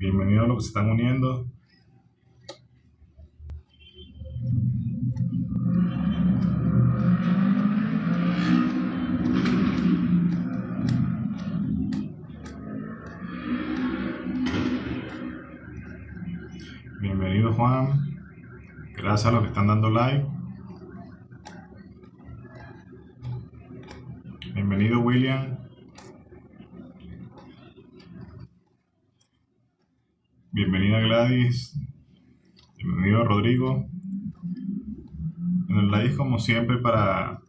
Bienvenidos a los que se están uniendo. Bienvenido Juan. Gracias a los que están dando like. Bienvenido William. Bienvenida Gladys. Bienvenido Rodrigo. En el live como siempre para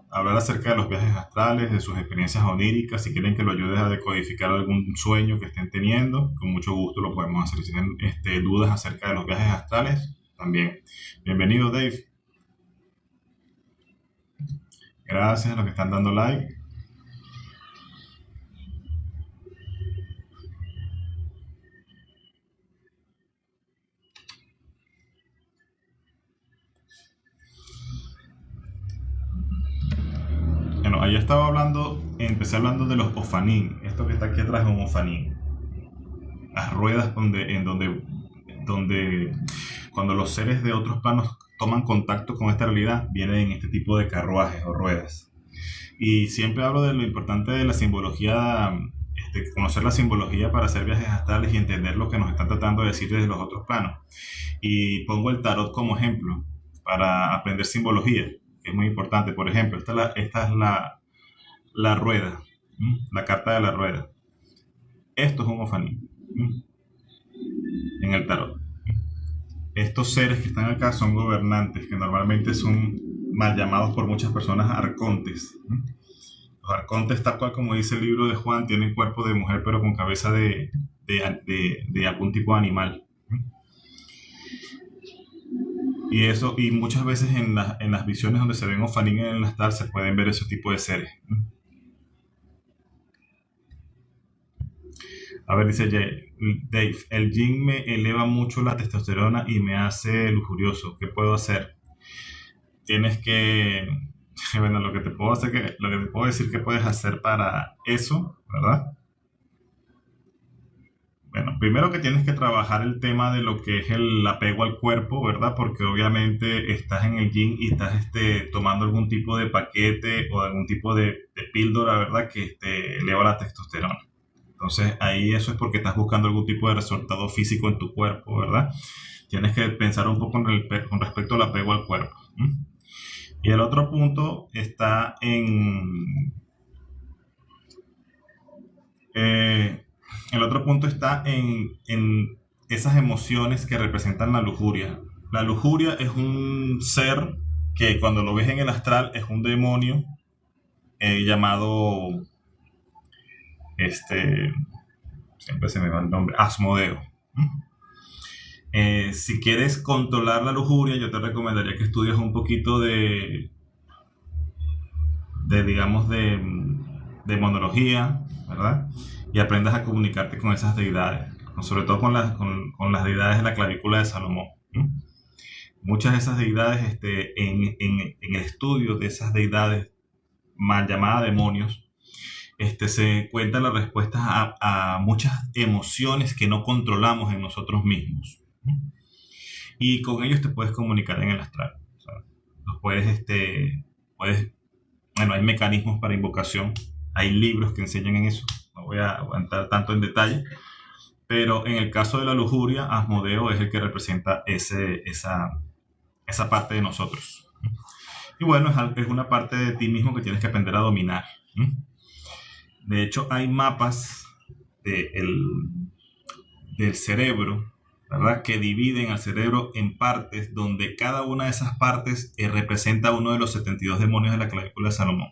hablar acerca de los viajes astrales, de sus experiencias oníricas. Si quieren que lo ayude a decodificar algún sueño que estén teniendo, con mucho gusto lo podemos hacer. Si tienen dudas acerca de los viajes astrales, también. Bienvenido Dave. Gracias a los que están dando like. Bueno, ayer empecé hablando de los ofanín. Esto que está aquí atrás es un ofanín. Las ruedas donde cuando los seres de otros planos toman contacto con esta realidad, vienen en este tipo de carruajes o ruedas. Y siempre hablo de lo importante de la simbología, conocer la simbología para hacer viajes astrales y entender lo que nos están tratando de decir desde los otros planos. Y pongo el tarot como ejemplo para aprender simbología, que es muy importante. Por ejemplo, esta es la rueda, la carta de la rueda. Esto es un ofanín en el tarot. Estos seres que están acá son gobernantes, que normalmente son mal llamados por muchas personas arcontes. Los arcontes, tal cual como dice el libro de Juan, tienen cuerpo de mujer pero con cabeza de algún tipo de animal. Y muchas veces en las visiones donde se ven ofanín en el astral se pueden ver ese tipo de seres. A ver, dice Dave, el yin me eleva mucho la testosterona y me hace lujurioso. ¿Qué puedo hacer? Tienes que... Bueno, lo que te puedo decir que puedes hacer para eso, ¿verdad? Bueno, primero que tienes que trabajar el tema de lo que es el apego al cuerpo, ¿verdad? Porque obviamente estás en el yin y estás tomando algún tipo de paquete o algún tipo de píldora, ¿verdad? Que eleva la testosterona. Entonces ahí eso es porque estás buscando algún tipo de resultado físico en tu cuerpo, ¿verdad? Tienes que pensar un poco con respecto al apego al cuerpo. Y el otro punto está en esas emociones que representan la lujuria. La lujuria es un ser que cuando lo ves en el astral es un demonio llamado... siempre se me va el nombre, Asmodeo. Si quieres controlar la lujuria, yo te recomendaría que estudies un poquito de monología, ¿verdad? Y aprendas a comunicarte con esas deidades, sobre todo con las deidades de la clavícula de Salomón. Muchas de esas deidades, en el estudio de esas deidades mal llamadas demonios, se cuentan las respuestas a muchas emociones que no controlamos en nosotros mismos. Y con ellos te puedes comunicar en el astral. O sea, bueno, hay mecanismos para invocación, hay libros que enseñan en eso. No voy a entrar tanto en detalle, pero en el caso de la lujuria, Asmodeo es el que representa esa parte de nosotros. Y bueno, es una parte de ti mismo que tienes que aprender a dominar. De hecho, hay mapas del cerebro, ¿verdad? Que dividen al cerebro en partes, donde cada una de esas partes representa uno de los 72 demonios de la clavícula de Salomón.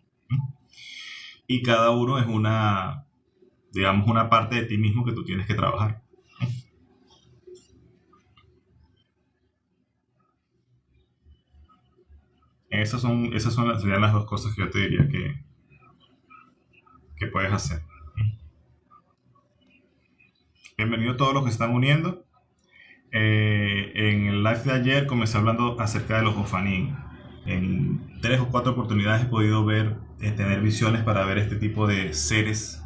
Y cada uno es una parte de ti mismo que tú tienes que trabajar. Serían las dos cosas que yo te diría que puedes hacer. Bienvenidos a todos los que se están uniendo. En el live de ayer comencé hablando acerca de los ofanín. En 3 o 4 oportunidades he podido tener visiones para ver este tipo de seres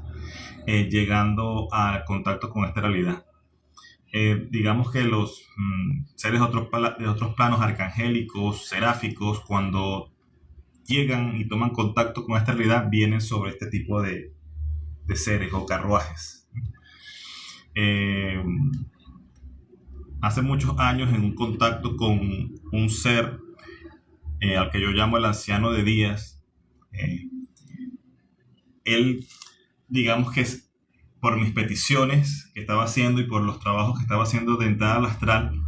llegando a contacto con esta realidad. Digamos que los seres de otros planos arcangélicos, seráficos, cuando llegan y toman contacto con esta realidad, vienen sobre este tipo de seres o carruajes. Eh, Hace muchos años, en un contacto con un ser al que yo llamo el anciano de Díaz, eh, él, digamos que por mis peticiones que estaba haciendo y por los trabajos que estaba haciendo de entrada al astral,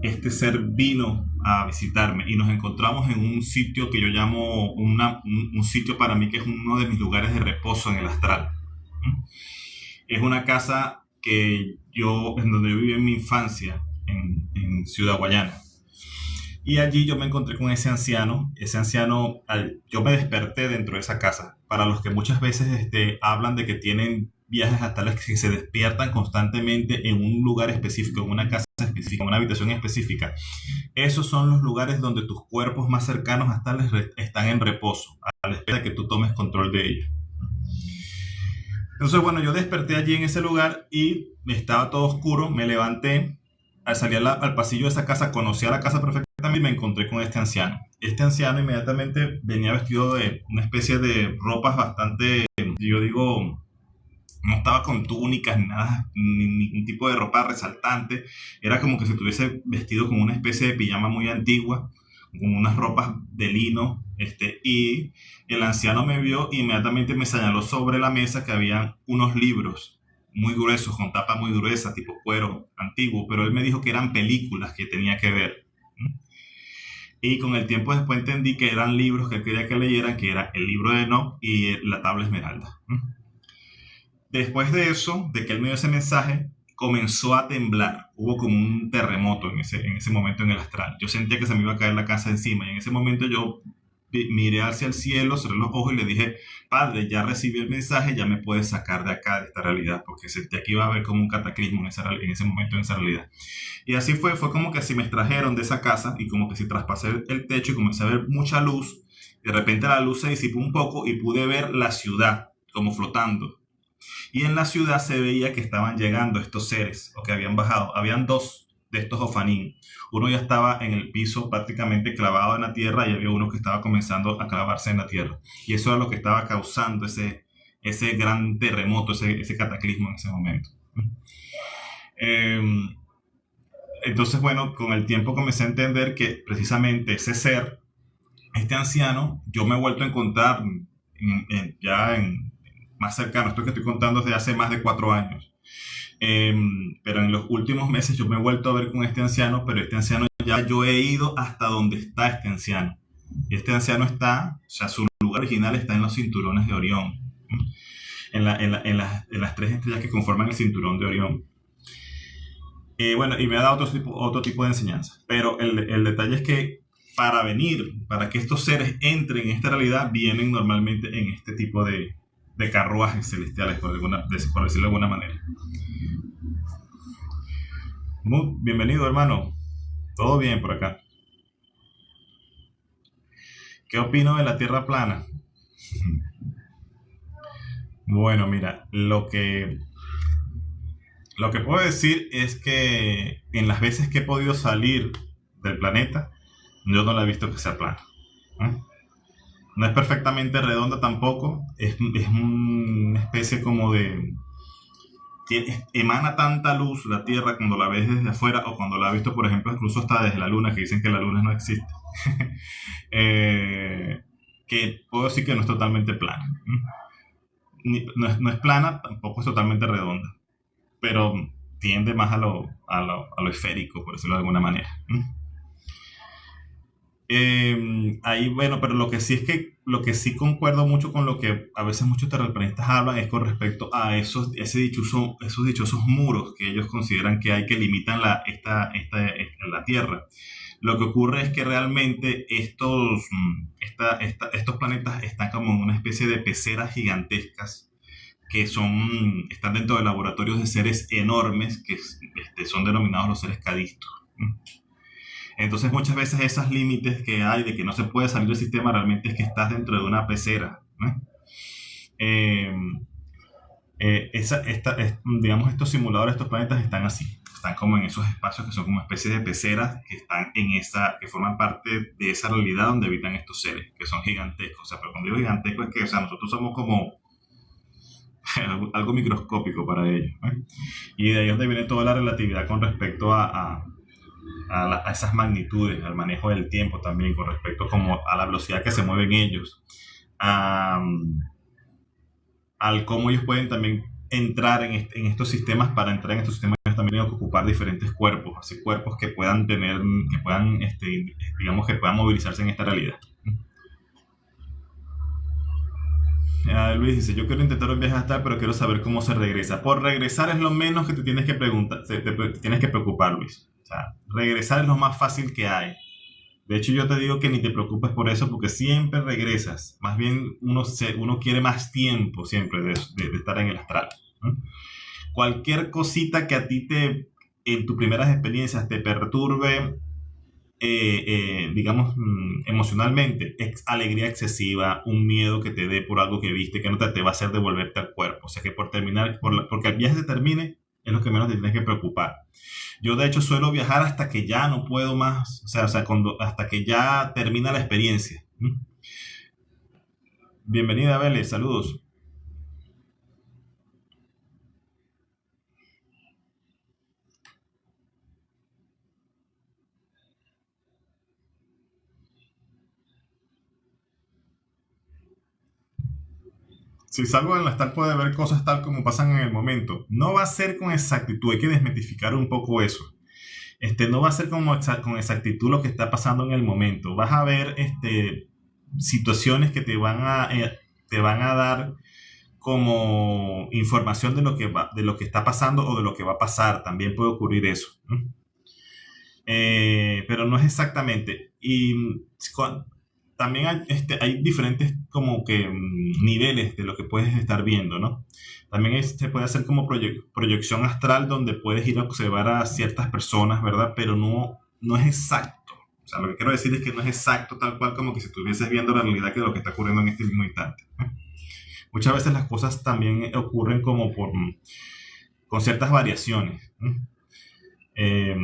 este ser vino a visitarme y nos encontramos en un sitio que yo llamo un sitio para mí que es uno de mis lugares de reposo en el astral. Es una casa en donde yo viví en mi infancia, en Ciudad Guayana. Y allí yo me encontré con ese anciano. Yo me desperté dentro de esa casa. Para los que muchas veces hablan de que tienen viajes astrales que se despiertan constantemente en un lugar específico, en una casa específica, en una habitación específica. Esos son los lugares donde tus cuerpos más cercanos astrales están en reposo, a la espera de que tú tomes control de ellos. Entonces, bueno, yo desperté allí en ese lugar y estaba todo oscuro. Me levanté, al salir al pasillo de esa casa, conocí a la casa perfectamente y me encontré con este anciano. Este anciano inmediatamente venía vestido de una especie de ropas bastante, yo digo, no estaba con túnicas ni nada, ni ningún tipo de ropa resaltante. Era como que se estuviese vestido con una especie de pijama muy antigua, con unas ropas de lino, y el anciano me vio y inmediatamente me señaló sobre la mesa que habían unos libros muy gruesos, con tapa muy gruesa, tipo cuero antiguo, pero él me dijo que eran películas que tenía que ver. Y con el tiempo después entendí que eran libros que él quería que leyeran, que era el libro de Enoch y la tabla esmeralda. Después de eso, de que él me dio ese mensaje, comenzó a temblar. Hubo como un terremoto en ese momento en el astral. Yo sentía que se me iba a caer la casa encima y en ese momento yo miré hacia el cielo, cerré los ojos y le dije: Padre, ya recibí el mensaje, ya me puedes sacar de acá, de esta realidad, porque sentía que iba a haber como un cataclismo en ese momento, en esa realidad. Y así fue como que si me extrajeron de esa casa y como que si traspasé el techo y comencé a ver mucha luz. De repente la luz se disipó un poco y pude ver la ciudad como flotando. Y en la ciudad se veía que estaban llegando estos seres, o que habían bajado. Habían dos de estos Ofanín. Uno ya estaba en el piso prácticamente clavado en la tierra y había uno que estaba comenzando a clavarse en la tierra. Y eso era lo que estaba causando ese gran terremoto, ese cataclismo en ese momento. Entonces, bueno, con el tiempo comencé a entender que precisamente ese ser, este anciano, yo me he vuelto a encontrar más cercano. Esto que estoy contando desde hace más de 4 años. Pero en los últimos meses yo me he vuelto a ver con este anciano, pero este anciano ya yo he ido hasta donde está este anciano. Y este anciano está, o sea, su lugar original está en los cinturones de Orión, en las 3 estrellas que conforman el cinturón de Orión. Bueno, y me ha dado otro tipo de enseñanza. Pero el detalle es que para que estos seres entren en esta realidad, vienen normalmente en este tipo de carruajes celestiales, por decirlo de alguna manera. Bienvenido, hermano. Todo bien por acá. ¿Qué opino de la Tierra plana? Bueno, mira, lo que puedo decir es que en las veces que he podido salir del planeta, yo no la he visto que sea plana. No es perfectamente redonda tampoco, es una especie como de... Emana tanta luz la Tierra cuando la ves desde afuera, o cuando la has visto, por ejemplo, incluso hasta desde la Luna, que dicen que la Luna no existe. Que puedo decir que no es totalmente plana. No es plana, tampoco es totalmente redonda, pero tiende más a lo esférico, por decirlo de alguna manera. Ahí, bueno, pero lo que sí concuerdo mucho con lo que a veces muchos terraplanistas hablan es con respecto a esos dichosos muros que ellos consideran que hay, que limitan la Tierra. Lo que ocurre es que realmente estos planetas están como en una especie de peceras gigantescas que están dentro de laboratorios de seres enormes que son denominados los seres cadistos. Entonces muchas veces esos límites que hay de que no se puede salir del sistema realmente es que estás dentro de una pecera, ¿no? digamos, estos simuladores, estos planetas están así, están como en esos espacios que son como especies de peceras que están que forman parte de esa realidad donde habitan estos seres, que son gigantescos. O sea, pero cuando digo gigantesco es que, o sea, nosotros somos como algo microscópico para ellos, ¿eh? Y de ahí es donde viene toda la relatividad con respecto a esas magnitudes, al manejo del tiempo también, con respecto como a la velocidad que se mueven ellos, a, al cómo ellos pueden también entrar en estos sistemas. Para entrar en estos sistemas ellos también tienen que ocupar diferentes cuerpos, así cuerpos que puedan tener, que puedan, digamos, que puedan movilizarse en esta realidad. Luis dice, yo quiero intentar un viaje astral, pero quiero saber cómo se regresa. Por regresar es lo menos que te tienes que preguntar, te tienes que preocupar, Luis. O sea, regresar es lo más fácil que hay. De hecho, yo te digo que ni te preocupes por eso, porque siempre regresas. Más bien, uno quiere más tiempo siempre de estar en el astral, ¿no? Cualquier cosita que a ti en tus primeras experiencias te perturbe, digamos, emocionalmente, alegría excesiva, un miedo que te dé por algo que viste, que no te va a hacer devolverte al cuerpo. O sea que por terminar, porque el viaje se termine, es lo que menos te tienes que preocupar. Yo de hecho suelo viajar hasta que ya no puedo más, hasta que ya termina la experiencia. Bienvenida, Vélez, saludos. Si salgo del astral puede ver cosas tal como pasan en el momento. No va a ser con exactitud, hay que desmitificar un poco eso. No va a ser con exactitud lo que está pasando en el momento. Vas a ver situaciones que te van a dar como información de lo que está pasando o de lo que va a pasar. También puede ocurrir eso, ¿no? Pero no es exactamente. Y también hay diferentes como que niveles de lo que puedes estar viendo, ¿no? También se puede hacer como proyección astral donde puedes ir a observar a ciertas personas, ¿verdad? Pero no es exacto. O sea, lo que quiero decir es que no es exacto tal cual como que si estuvieses viendo la realidad que lo que está ocurriendo en este mismo instante, ¿no? Muchas veces las cosas también ocurren como con ciertas variaciones, ¿no? Eh,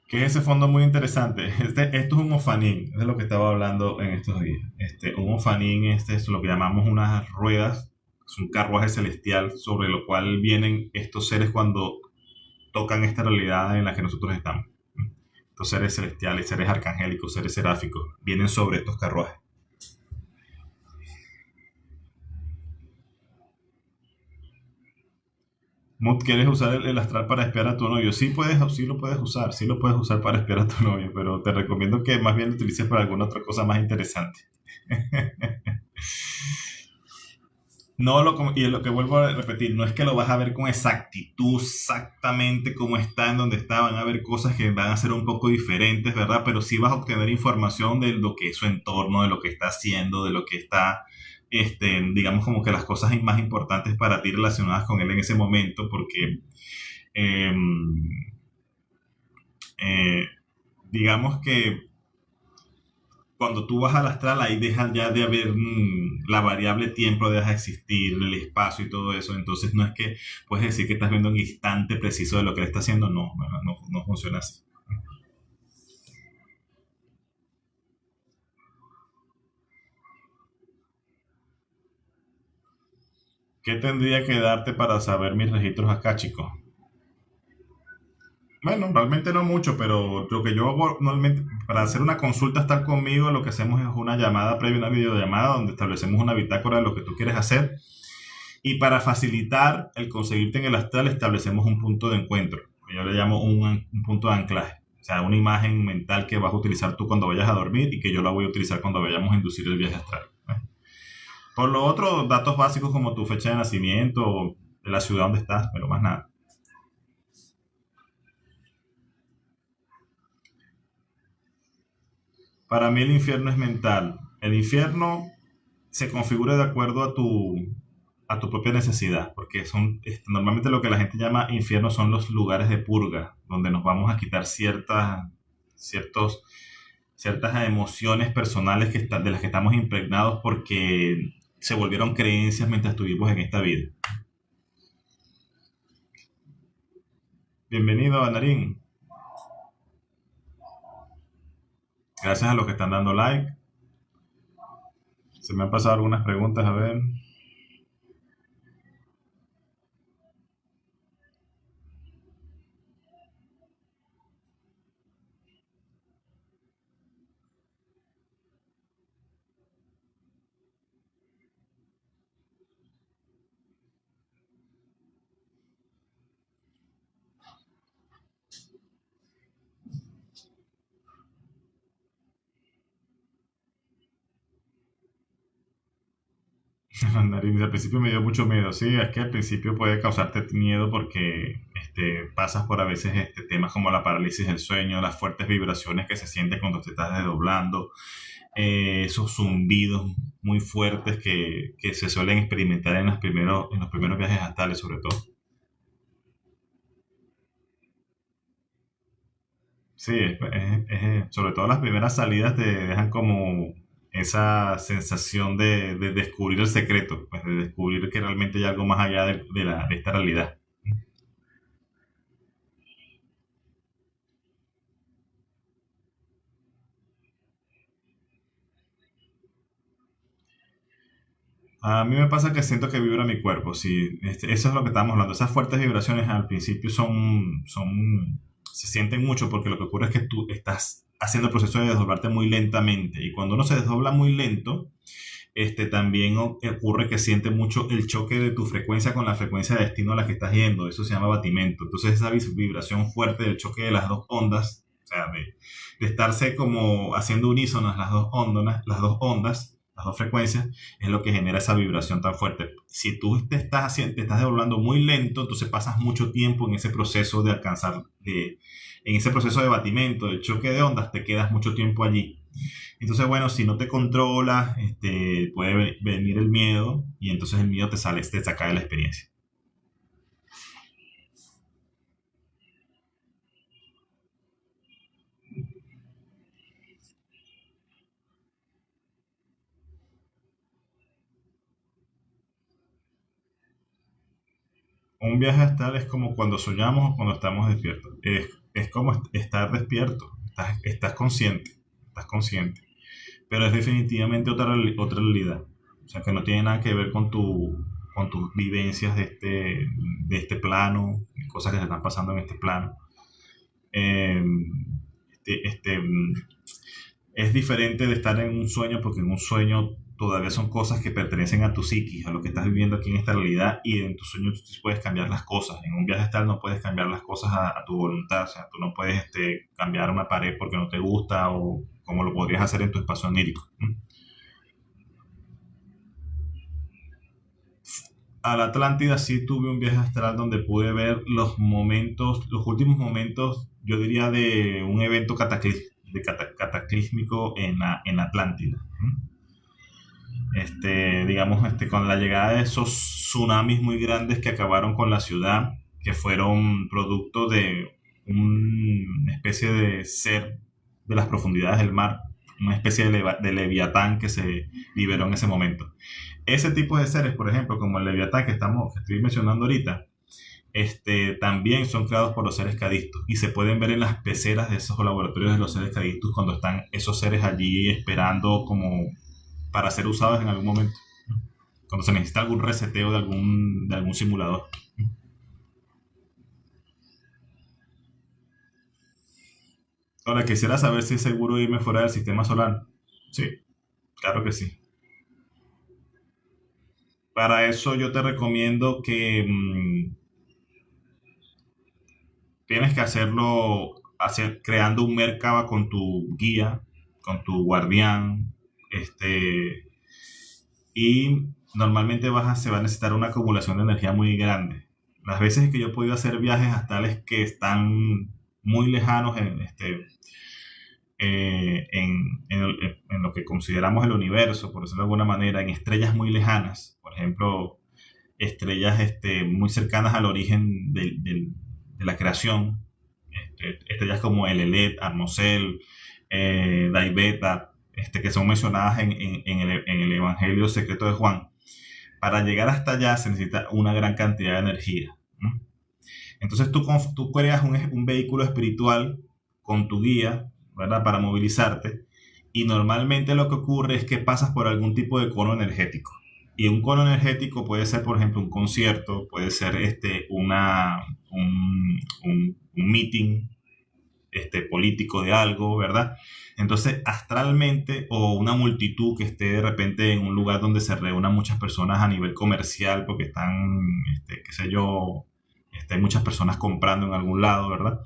que es ese fondo muy interesante. Esto es un ofanín, es de lo que estaba hablando en estos días. Un ofanín, es lo que llamamos unas ruedas, es un carruaje celestial sobre lo cual vienen estos seres cuando tocan esta realidad en la que nosotros estamos. Estos seres celestiales, seres arcangélicos, seres seráficos, vienen sobre estos carruajes. Mut, ¿quieres usar el astral para espiar a tu novio? Sí lo puedes usar para espiar a tu novio, pero te recomiendo que más bien lo utilices para alguna otra cosa más interesante. No y es lo que vuelvo a repetir, no es que lo vas a ver con exactitud, exactamente como está, en donde está, van a haber cosas que van a ser un poco diferentes, ¿verdad? Pero sí vas a obtener información de lo que es su entorno, de lo que está haciendo, de lo que está, digamos como que las cosas más importantes para ti relacionadas con él en ese momento, porque eh, eh, digamos que cuando tú vas al astral, ahí deja ya de haber la variable tiempo, deja de existir, el espacio y todo eso. Entonces no es que puedes decir que estás viendo un instante preciso de lo que él está haciendo. No, no funciona así. ¿Qué tendría que darte para saber mis registros acá, chicos? Bueno, realmente no mucho, pero lo que yo hago normalmente para hacer una consulta estar conmigo, lo que hacemos es una llamada previa, una videollamada, donde establecemos una bitácora de lo que tú quieres hacer. Y para facilitar el conseguirte en el astral, establecemos un punto de encuentro. Yo le llamo un punto de anclaje. O sea, una imagen mental que vas a utilizar tú cuando vayas a dormir y que yo la voy a utilizar cuando vayamos a inducir el viaje astral, ¿eh? Por lo otro, datos básicos como tu fecha de nacimiento, de la ciudad donde estás, pero más nada. Para mí el infierno es mental. El infierno se configura de acuerdo a tu propia necesidad, porque son normalmente lo que la gente llama infierno son los lugares de purga, donde nos vamos a quitar ciertos, ciertas emociones personales de las que estamos impregnados porque se volvieron creencias mientras estuvimos en esta vida. Bienvenido, Narín. Gracias a los que están dando like. Se me han pasado algunas preguntas, a ver. Nariz, al principio me dio mucho miedo. Sí, es que al principio puede causarte miedo porque pasas por a veces temas como la parálisis del sueño, las fuertes vibraciones que se sienten cuando te estás desdoblando, esos zumbidos muy fuertes que se suelen experimentar en los primeros viajes astrales, sobre todo. Sí, sobre todo las primeras salidas te dejan como esa sensación de descubrir el secreto, pues de descubrir que realmente hay algo más allá de esta realidad. A mí me pasa que siento que vibra mi cuerpo, sí, eso es lo que estamos hablando. Esas fuertes vibraciones al principio se sienten mucho porque lo que ocurre es que tú estás haciendo el proceso de desdoblarte muy lentamente y cuando uno se desdobla muy lento, también ocurre que siente mucho el choque de tu frecuencia con la frecuencia de destino a la que estás yendo. Eso se llama batimento. Entonces esa vibración fuerte del choque de las dos ondas, o sea, de estarse como haciendo unísonas las dos ondas, las dos frecuencias, es lo que genera esa vibración tan fuerte. Si tú te estás desdoblando muy lento, entonces pasas mucho tiempo en ese proceso de en ese proceso de batimento, de choque de ondas, te quedas mucho tiempo allí. Entonces, bueno, si no te controlas, puede venir el miedo y entonces el miedo te saca de la experiencia. Un viaje astral es como cuando soñamos o cuando estamos despiertos. Es como estar despierto, estás consciente, pero es definitivamente otra realidad. O sea, que no tiene nada que ver con tus vivencias de este plano, cosas que se están pasando en este plano. Eh, este, este, mm, es diferente de estar en un sueño porque en un sueño todavía son cosas que pertenecen a tu psiquis, a lo que estás viviendo aquí en esta realidad y en tu sueño tú sí puedes cambiar las cosas. En un viaje astral no puedes cambiar las cosas a tu voluntad, o sea, tú no puedes cambiar una pared porque no te gusta o como lo podrías hacer en tu espacio onírico. A la Atlántida sí tuve un viaje astral donde pude ver los últimos momentos, yo diría, de un evento cataclísmico en la Atlántida. Digamos, con la llegada de esos tsunamis muy grandes que acabaron con la ciudad, que fueron producto de una especie de ser de las profundidades del mar, una especie de leviatán que se liberó en ese momento. Ese tipo de seres, por ejemplo, como el leviatán que estoy mencionando ahorita, también son creados por los seres cadistos y se pueden ver en las peceras de esos laboratorios de los seres cadistos cuando están esos seres allí esperando como para ser usados en algún momento, cuando se necesita algún reseteo de algún simulador. Ahora, quisiera saber si es seguro irme fuera del sistema solar. Sí, claro que sí. Para eso yo te recomiendo que tienes que creando un Merkaba con tu guía, con tu guardián, y normalmente se va a necesitar una acumulación de energía muy grande. Las veces que yo he podido hacer viajes astrales que están muy lejanos en lo que consideramos el universo, por decirlo de alguna manera, en estrellas muy lejanas, por ejemplo, estrellas muy cercanas al origen de la creación, estrellas como el Elet, Atmosel, Dai Beta, que son mencionadas en el Evangelio secreto de Juan. Para llegar hasta allá se necesita una gran cantidad de energía. Entonces tú creas un vehículo espiritual con tu guía, ¿verdad? Para movilizarte. Y normalmente lo que ocurre es que pasas por algún tipo de cono energético. Y un cono energético puede ser, por ejemplo, un concierto, puede ser un meeting político de algo, ¿verdad? Entonces, astralmente, o una multitud que esté de repente en un lugar donde se reúnan muchas personas a nivel comercial, porque están, qué sé yo, hay muchas personas comprando en algún lado, ¿verdad?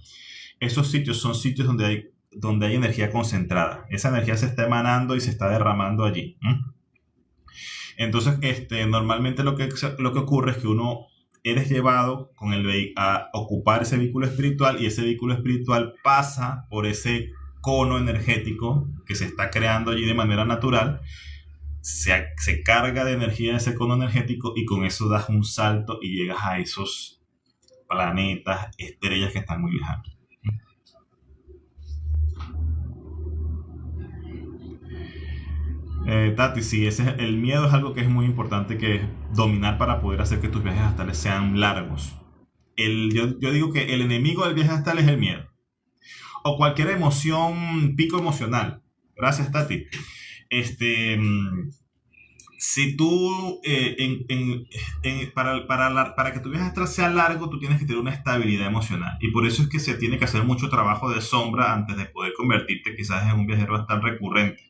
Esos sitios son sitios donde hay energía concentrada. Esa energía se está emanando y se está derramando allí. Entonces, normalmente lo que ocurre es que eres llevado a ocupar ese vehículo espiritual, y ese vehículo espiritual pasa por ese cono energético que se está creando allí de manera natural, se carga de energía ese cono energético, y con eso das un salto y llegas a esos planetas, estrellas que están muy lejanos. Tati, sí, el miedo es algo que es muy importante que dominar para poder hacer que tus viajes astrales sean largos. Yo digo que el enemigo del viaje astral es el miedo. O cualquier emoción, pico emocional. Gracias, Tati. Si tú, para que tu viaje astral sea largo, tú tienes que tener una estabilidad emocional. Y por eso es que se tiene que hacer mucho trabajo de sombra antes de poder convertirte quizás en un viajero astral recurrente.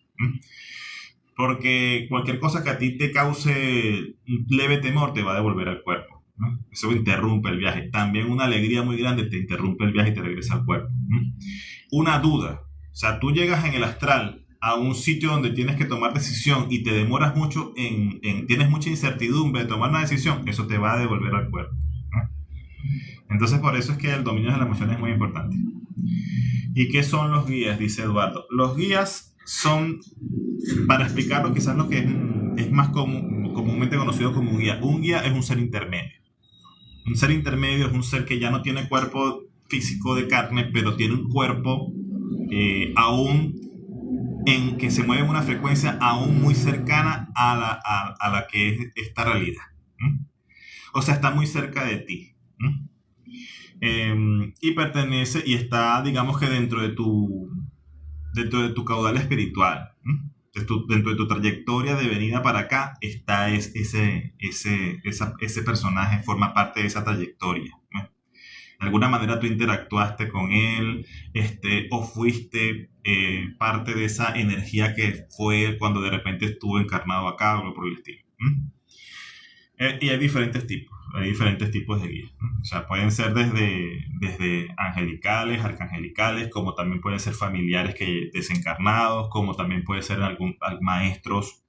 Porque cualquier cosa que a ti te cause un leve temor te va a devolver al cuerpo, ¿no? Eso interrumpe el viaje. También una alegría muy grande te interrumpe el viaje y te regresa al cuerpo, ¿no? Una duda, o sea, tú llegas en el astral a un sitio donde tienes que tomar decisión y te demoras mucho tienes mucha incertidumbre de tomar una decisión, eso te va a devolver al cuerpo, ¿no? Entonces por eso es que el dominio de las emociones es muy importante. ¿Y qué son los guías? Dice Eduardo. Los guías son, para explicarlo quizás lo que es más comúnmente conocido como un guía. Un guía es un ser intermedio. Un ser intermedio es un ser que ya no tiene cuerpo físico de carne, pero tiene un cuerpo aún en que se mueve en una frecuencia aún muy cercana a la que es esta realidad. O sea, está muy cerca de ti. Y pertenece y está, digamos que dentro de tu caudal espiritual. Dentro de tu trayectoria de venida para acá está ese personaje, forma parte de esa trayectoria, ¿no? De alguna manera tú interactuaste con él, o fuiste parte de esa energía que fue cuando de repente estuvo encarnado acá, o algo por el estilo. Y hay diferentes tipos de guías, ¿no? O sea, pueden ser desde angelicales, arcangelicales, como también pueden ser familiares desencarnados, como también pueden ser maestros,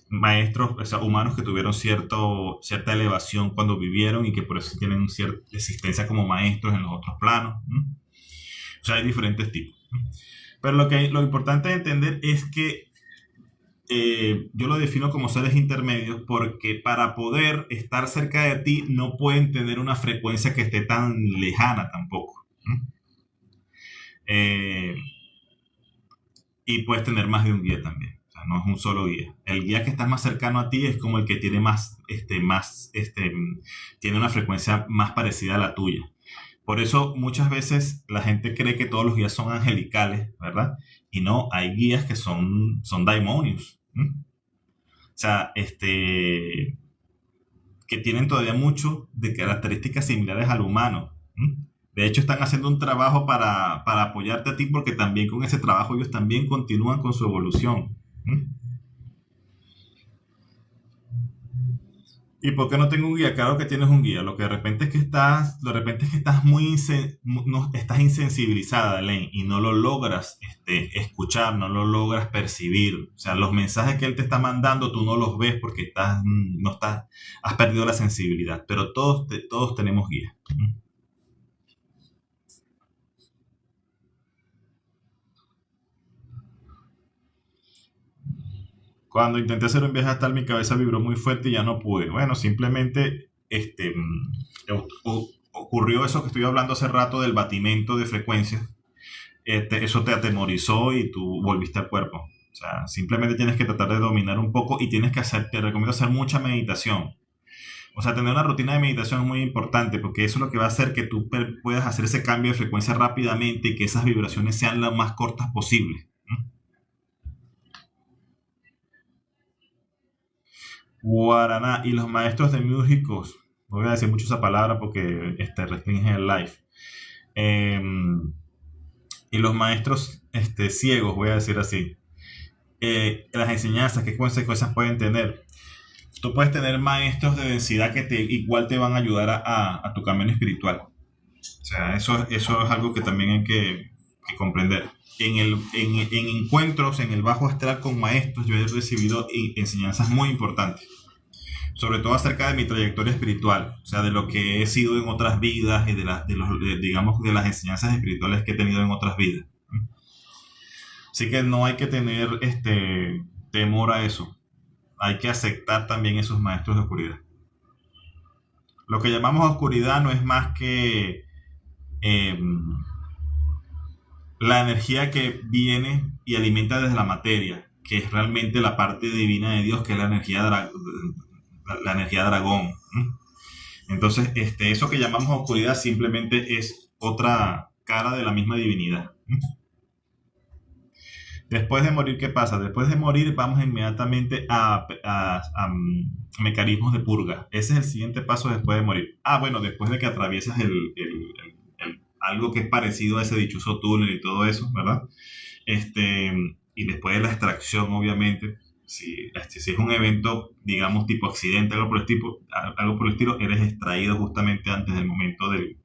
maestros, o sea, humanos que tuvieron cierta elevación cuando vivieron y que por eso tienen cierta existencia como maestros en los otros planos, ¿no? O sea, hay diferentes tipos, ¿no? Pero lo importante de entender es que yo lo defino como seres intermedios porque para poder estar cerca de ti no pueden tener una frecuencia que esté tan lejana tampoco, ¿no? Y puedes tener más de un guía también. O sea, no es un solo guía. El guía que está más cercano a ti es como el que tiene tiene una frecuencia más parecida a la tuya. Por eso muchas veces la gente cree que todos los guías son angelicales, ¿verdad? Y no, hay guías que son daimonios, ¿no? O sea, que tienen todavía mucho de características similares al humano, ¿no? De hecho, están haciendo un trabajo para apoyarte a ti, porque también con ese trabajo ellos también continúan con su evolución, ¿no? ¿Y por qué no tengo un guía? Claro que tienes un guía. Lo que de repente es que estás no, estás insensibilizada, Elaine, y no lo logras escuchar, no lo logras percibir. O sea, los mensajes que él te está mandando, tú no los ves porque has perdido la sensibilidad. Pero todos tenemos guía. Cuando intenté hacer un viaje astral, mi cabeza vibró muy fuerte y ya no pude. Bueno, simplemente ocurrió eso que estoy hablando hace rato del batimento de frecuencias. Eso te atemorizó y tú volviste al cuerpo. O sea, simplemente tienes que tratar de dominar un poco y tienes que hacer, te recomiendo hacer mucha meditación. O sea, tener una rutina de meditación es muy importante porque eso es lo que va a hacer que tú puedas hacer ese cambio de frecuencia rápidamente y que esas vibraciones sean las más cortas posibles. Guaraná y los maestros de músicos. No voy a decir mucho esa palabra porque restringe el live. Y los maestros ciegos, voy a decir así. Las enseñanzas, ¿qué consecuencias pueden tener? Tú puedes tener maestros de densidad que igual te van a ayudar a tu camino espiritual. O sea, eso es algo que también hay que comprender. En encuentros en el bajo astral con maestros, yo he recibido enseñanzas muy importantes, sobre todo acerca de mi trayectoria espiritual, o sea, de lo que he sido en otras vidas y digamos, de las enseñanzas espirituales que he tenido en otras vidas. Así que no hay que tener temor a eso. Hay que aceptar también esos maestros de oscuridad. Lo que llamamos oscuridad no es más que la energía que viene y alimenta desde la materia, que es realmente la parte divina de Dios, que es la energía dragón. Entonces, eso que llamamos oscuridad simplemente es otra cara de la misma divinidad. Después de morir, ¿qué pasa? Después de morir vamos inmediatamente a mecanismos de purga. Ese es el siguiente paso después de morir. Bueno, después de que atraviesas algo que es parecido a ese dichoso túnel y todo eso, ¿verdad? Y después de la extracción, obviamente, si es un evento, digamos, tipo accidente, algo por el estilo, eres extraído justamente antes del momento del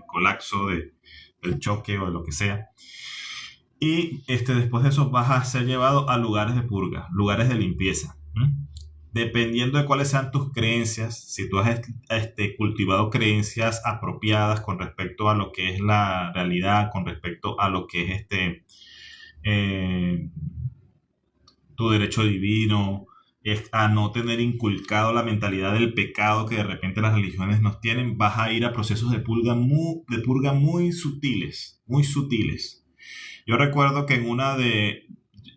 colapso, del choque o de lo que sea. Y después de eso vas a ser llevado a lugares de purga, lugares de limpieza. Dependiendo de cuáles sean tus creencias, si tú has cultivado creencias apropiadas con respecto a lo que es la realidad, con respecto a lo que es tu derecho divino, a no tener inculcado la mentalidad del pecado que de repente las religiones nos tienen, vas a ir a procesos de purga muy sutiles, muy sutiles. Yo recuerdo que en una de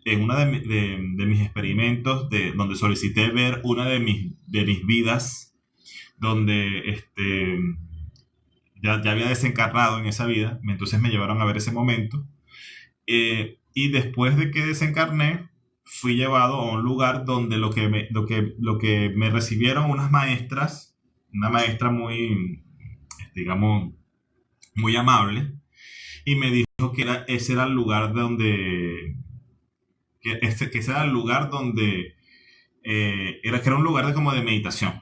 mis experimentos, donde solicité ver una de mis vidas, donde ya había desencarnado en esa vida, entonces me llevaron a ver ese momento. Y después de que desencarné, fui llevado a un lugar donde lo que me recibieron unas maestras, una maestra muy, digamos, muy amable, y me dijo que ese era el lugar donde ese era el lugar donde que era un lugar como de meditación,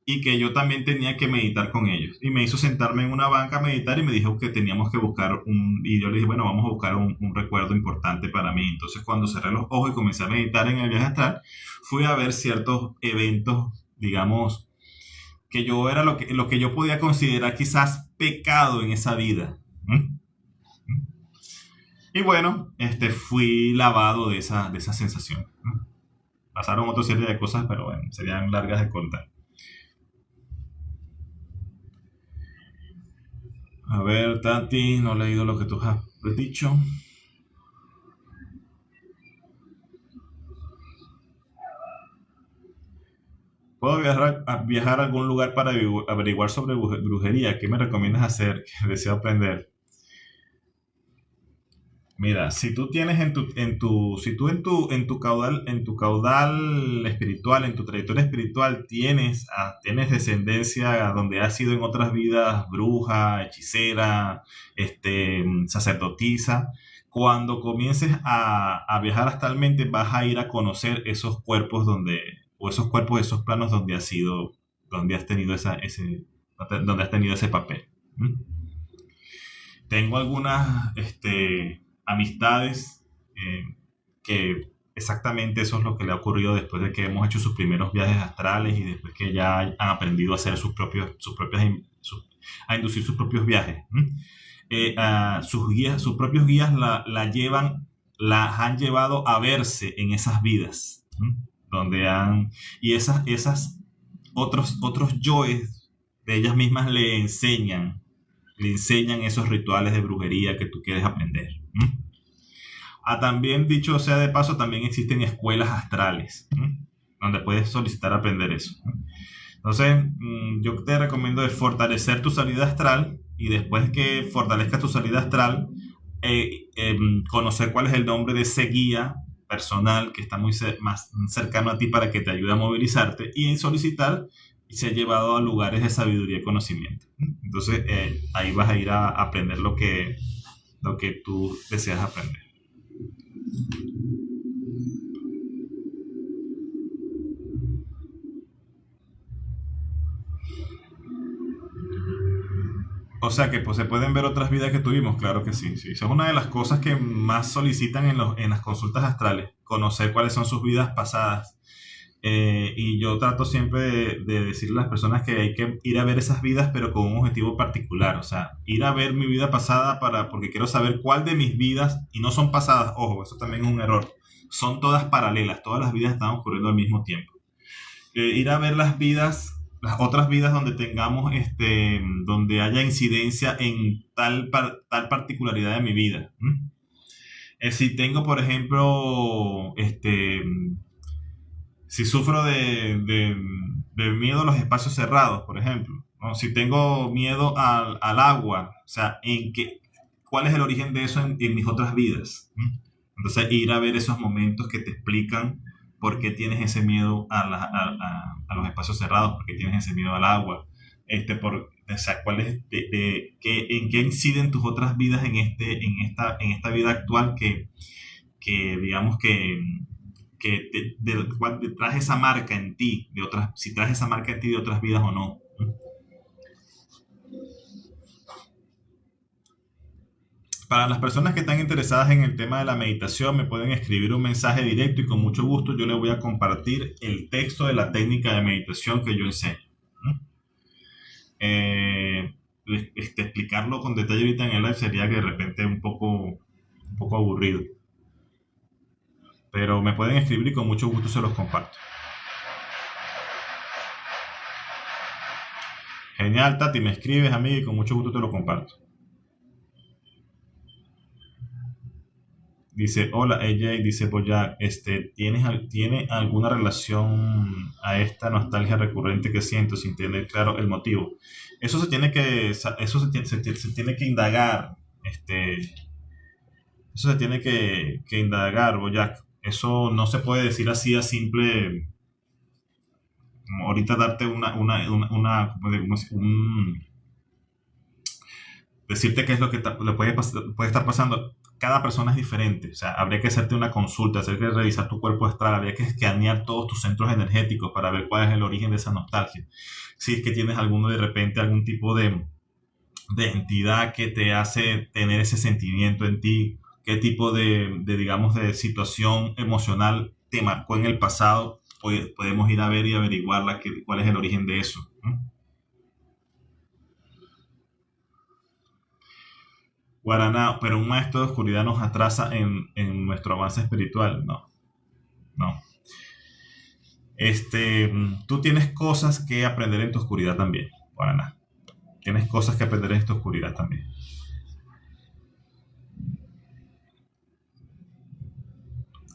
y que yo también tenía que meditar con ellos, y me hizo sentarme en una banca a meditar y me dijo que teníamos que buscar y yo le dije, bueno, vamos a buscar un recuerdo importante para mí. Entonces cuando cerré los ojos y comencé a meditar en el viaje astral, fui a ver ciertos eventos, digamos, que yo era lo que yo podía considerar quizás pecado en esa vida. Y bueno, fui lavado de esa sensación. Pasaron otra serie de cosas, pero bueno, serían largas de contar. A ver, Tati, no he leído lo que tú has dicho. ¿Puedo viajar a algún lugar para averiguar sobre brujería? ¿Qué me recomiendas hacer? Que deseo aprender. Mira, si tú tienes en tu caudal espiritual, en tu trayectoria espiritual, tienes descendencia donde has sido en otras vidas bruja, hechicera, sacerdotisa, cuando comiences a viajar astralmente vas a ir a conocer esos cuerpos esos planos donde donde has tenido ese papel. Tengo algunas, amistades que exactamente eso es lo que le ha ocurrido después de que hemos hecho sus primeros viajes astrales y después que ya han aprendido a hacer a inducir sus propios viajes. Sus propios guías la llevan las han llevado a verse en esas vidas, ¿m? Donde han, y esas otros yoes de ellas mismas le enseñan esos rituales de brujería que tú quieres aprender. ¿M? También, dicho sea de paso, también existen escuelas astrales, ¿m? Donde puedes solicitar aprender eso. Entonces, yo te recomiendo de fortalecer tu salida astral y después que fortalezcas tu salida astral, conocer cuál es el nombre de ese guía personal que está más cercano a ti para que te ayude a movilizarte y solicitar y ser llevado a lugares de sabiduría y conocimiento. Entonces, ahí vas a ir a aprender lo que tú deseas aprender. O sea que pues, se pueden ver otras vidas que tuvimos, claro que sí, sí. Esa es una de las cosas que más solicitan en las consultas astrales, conocer cuáles son sus vidas pasadas. Y yo trato siempre de decirle a las personas que hay que ir a ver esas vidas, pero con un objetivo particular. O sea, ir a ver mi vida pasada porque quiero saber cuál de mis vidas, y no son pasadas, ojo, eso también es un error, son todas paralelas, todas las vidas están ocurriendo al mismo tiempo. Ir a ver las otras vidas donde tengamos, donde haya incidencia en tal particularidad de mi vida. Si tengo, por ejemplo, si sufro de miedo a los espacios cerrados, por ejemplo, ¿no? Si tengo miedo al agua, o sea, ¿cuál es el origen de eso en mis otras vidas? Entonces, ir a ver esos momentos que te explican por qué tienes ese miedo a los espacios cerrados, por qué tienes ese miedo al agua, o sea, en qué inciden tus otras vidas en esta vida actual que digamos del cual te traes esa marca en ti, si traes esa marca en ti de otras vidas o no. Para las personas que están interesadas en el tema de la meditación, me pueden escribir un mensaje directo y con mucho gusto yo les voy a compartir el texto de la técnica de meditación que yo enseño. Eh, Explicarlo con detalle ahorita en el live sería que de repente un poco aburrido. Pero me pueden escribir y con mucho gusto se los comparto. Genial, Tati, me escribes a mí y con mucho gusto te lo comparto. Dice, hola AJ, dice Boyac, ¿tiene alguna relación a esta nostalgia recurrente que siento sin tener claro el motivo? Eso se tiene que indagar, eso se tiene que indagar, Boyac. Eso no se puede decir así a simple, como ahorita darte decirte qué es lo que le puede estar pasando. Cada persona es diferente, o sea, habría que hacerte una consulta, habría que revisar tu cuerpo astral, habría que escanear todos tus centros energéticos para ver cuál es el origen de esa nostalgia. Si es que tienes alguno de repente, algún tipo de entidad que te hace tener ese sentimiento en ti, qué tipo digamos, de situación emocional te marcó en el pasado, podemos ir a ver y averiguar cuál es el origen de eso, ¿no? Guaraná, pero un maestro de oscuridad nos atrasa en nuestro avance espiritual. No, no. Tú tienes cosas que aprender en tu oscuridad también, Guaraná. Tienes cosas que aprender en tu oscuridad también.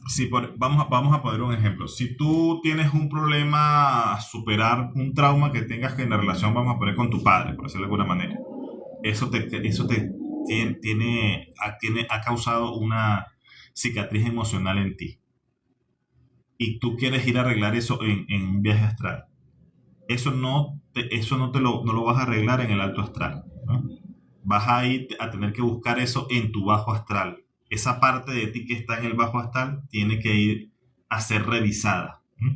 Si vamos a poner un ejemplo. Si tú tienes un problema a superar, un trauma que tengas que en la relación, vamos a poner con tu padre, por decirlo de alguna manera, eso te ha causado una cicatriz emocional en ti. Y tú quieres ir a arreglar eso en un viaje astral. Eso no lo vas a arreglar en el alto astral, ¿no? Vas a ir a tener que buscar eso en tu bajo astral. Esa parte de ti que está en el bajo astral tiene que ir a ser revisada, ¿no?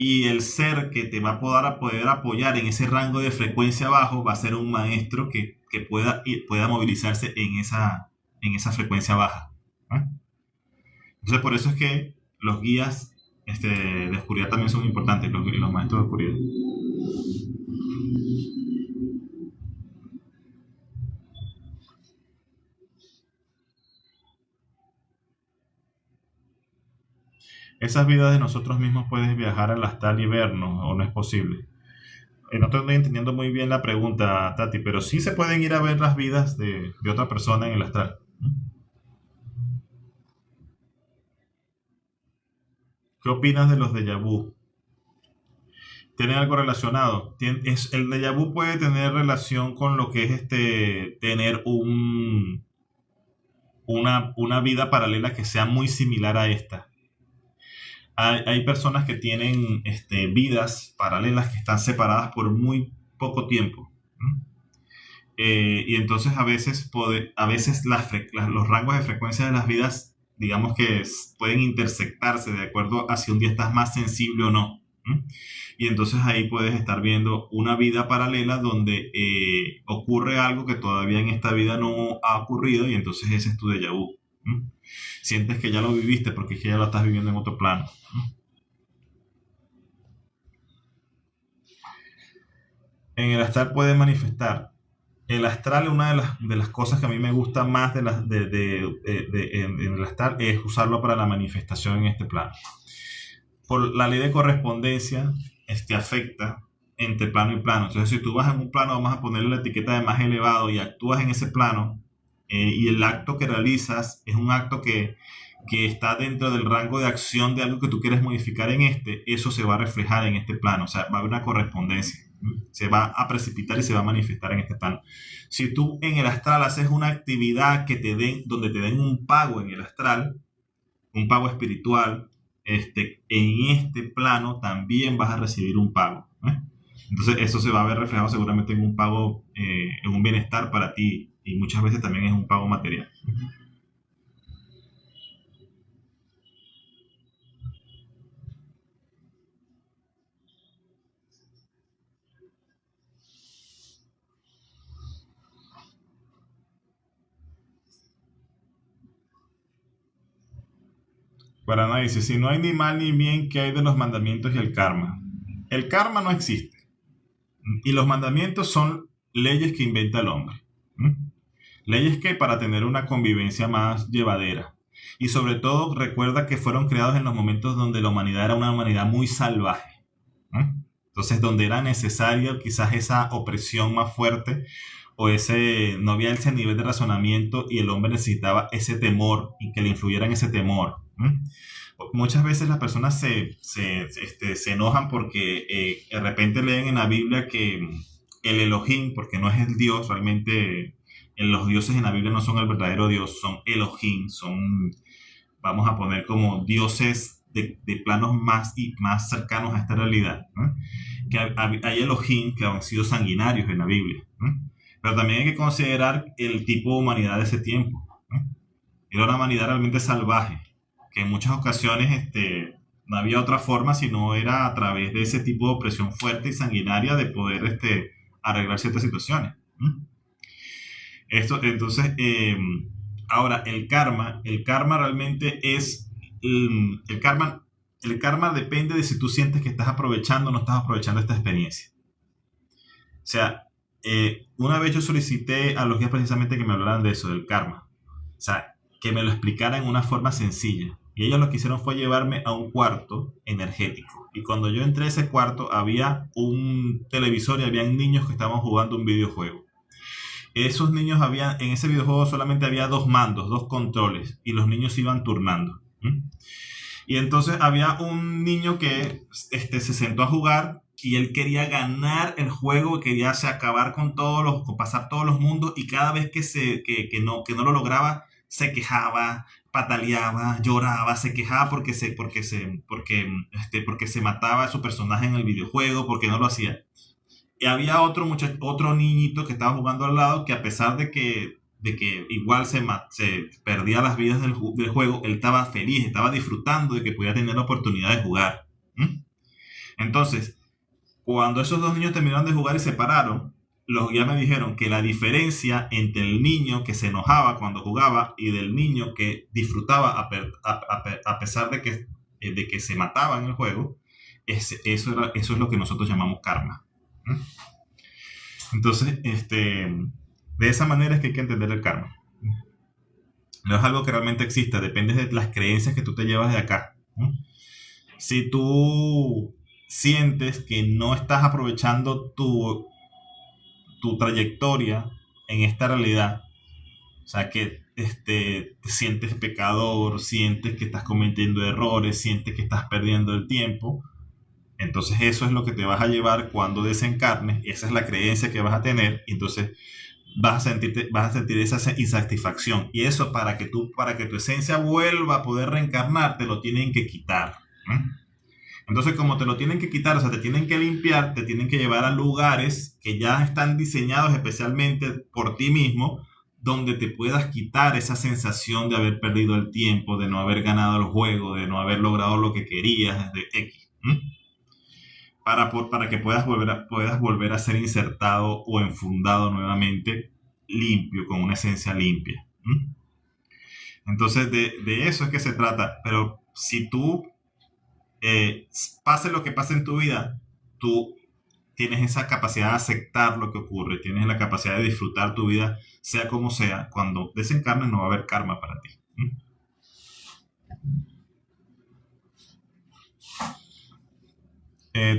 Y el ser que te va a poder apoyar en ese rango de frecuencia bajo va a ser un maestro que pueda movilizarse en esa frecuencia baja, ¿no? Entonces, por eso es que los guías de oscuridad también son importantes, los maestros de oscuridad. esas vidas de nosotros mismos puedes viajar al astral y vernos, o no es posible. No te estoy entendiendo muy bien la pregunta, Tati, pero sí se pueden ir a ver las vidas de otra persona en el astral. ¿Qué opinas de los déjà vu? ¿Tienen algo relacionado? El déjà vu puede tener relación con lo que es tener una vida paralela que sea muy similar a esta. Hay personas que tienen vidas paralelas que están separadas por muy poco tiempo. ¿No? Y entonces a veces los rangos de frecuencia de las vidas, digamos que pueden intersectarse de acuerdo a si un día estás más sensible o no. ¿No? Y entonces ahí puedes estar viendo una vida paralela donde ocurre algo que todavía en esta vida no ha ocurrido y entonces ese es tu déjà vu. ¿No? Sientes que ya lo viviste porque es que ya lo estás viviendo en otro plano. ¿No? En el astral puede manifestar. El astral, una de las cosas que a mí me gusta más en el astral es usarlo para la manifestación en este plano. Por la ley de correspondencia, afecta entre plano y plano. Entonces, si tú vas en un plano, vamos a ponerle la etiqueta de más elevado y actúas en ese plano, y el acto que realizas es un acto que está dentro del rango de acción de algo que tú quieres modificar eso se va a reflejar en este plano. O sea, va a haber una correspondencia. Se va a precipitar y se va a manifestar en este plano. Si tú en el astral haces una actividad donde te den un pago en el astral, un pago espiritual, en este plano también vas a recibir un pago. Entonces eso se va a ver reflejado seguramente en un pago, en un bienestar para ti, y muchas veces también es un pago material. Para nada dice, si no hay ni mal ni bien, ¿qué hay de los mandamientos y el karma? El karma no existe. Y los mandamientos son leyes que inventa el hombre. Leyes que para tener una convivencia más llevadera. Y sobre todo recuerda que fueron creados en los momentos donde la humanidad era una humanidad muy salvaje. Entonces donde era necesaria quizás esa opresión más fuerte no había ese nivel de razonamiento y el hombre necesitaba ese temor y que le influyera en ese temor. Muchas veces las personas se enojan porque de repente leen en la Biblia que el Elohim, porque no es el Dios, realmente los dioses en la Biblia no son el verdadero Dios, son Elohim, vamos a poner como dioses de planos más y más cercanos a esta realidad, ¿no? Que hay Elohim que han sido sanguinarios en la Biblia, ¿no? Pero también hay que considerar el tipo de humanidad de ese tiempo, ¿no? Era una humanidad realmente salvaje, que en muchas ocasiones no había otra forma sino era a través de ese tipo de opresión fuerte y sanguinaria de poder arreglar ciertas situaciones. Entonces, ahora el karma realmente es el karma depende de si tú sientes que estás aprovechando o no estás aprovechando esta experiencia. O sea, una vez yo solicité a los guías precisamente que me hablaran de eso, del karma. O sea, que me lo explicaran en una forma sencilla. Y ellos lo que hicieron fue llevarme a un cuarto energético. Y cuando yo entré a ese cuarto había un televisor y había niños que estaban jugando un videojuego. Esos niños en ese videojuego solamente había 2 mandos, 2 controles, y los niños se iban turnando. Y entonces había un niño que se sentó a jugar y él quería ganar el juego, quería acabar con pasar todos los mundos, y cada vez que no lo lograba, se quejaba, pataleaba, lloraba, se quejaba porque se mataba a su personaje en el videojuego, porque no lo hacía. Y había otro niñito que estaba jugando al lado, que a pesar de que igual se perdía las vidas del juego, él estaba feliz, estaba disfrutando de que podía tener la oportunidad de jugar. Entonces, cuando esos 2 niños terminaron de jugar y se pararon, los guías me dijeron que la diferencia entre el niño que se enojaba cuando jugaba y del niño que disfrutaba a pesar de que se mataba en el juego, eso es lo que nosotros llamamos karma. Entonces, de esa manera es que hay que entender el karma. No es algo que realmente exista, depende de las creencias que tú te llevas de acá. Si tú sientes que no estás aprovechando tu trayectoria en esta realidad, o sea, que te sientes pecador, sientes que estás cometiendo errores, sientes que estás perdiendo el tiempo, entonces eso es lo que te vas a llevar cuando desencarnes, esa es la creencia que vas a tener, y entonces vas a sentir esa insatisfacción. Y eso para que tu esencia vuelva a poder reencarnar, te lo tienen que quitar. ¿Eh? Entonces, como te lo tienen que quitar, o sea, te tienen que limpiar, te tienen que llevar a lugares que ya están diseñados especialmente por ti mismo, donde te puedas quitar esa sensación de haber perdido el tiempo, de no haber ganado el juego, de no haber logrado lo que querías, de X. Para que puedas volver a ser insertado o enfundado nuevamente limpio, con una esencia limpia. Entonces, de eso es que se trata. Pero si tú, pase lo que pase en tu vida, tú tienes esa capacidad de aceptar lo que ocurre, tienes la capacidad de disfrutar tu vida, sea como sea. Cuando desencarnes no va a haber karma para ti.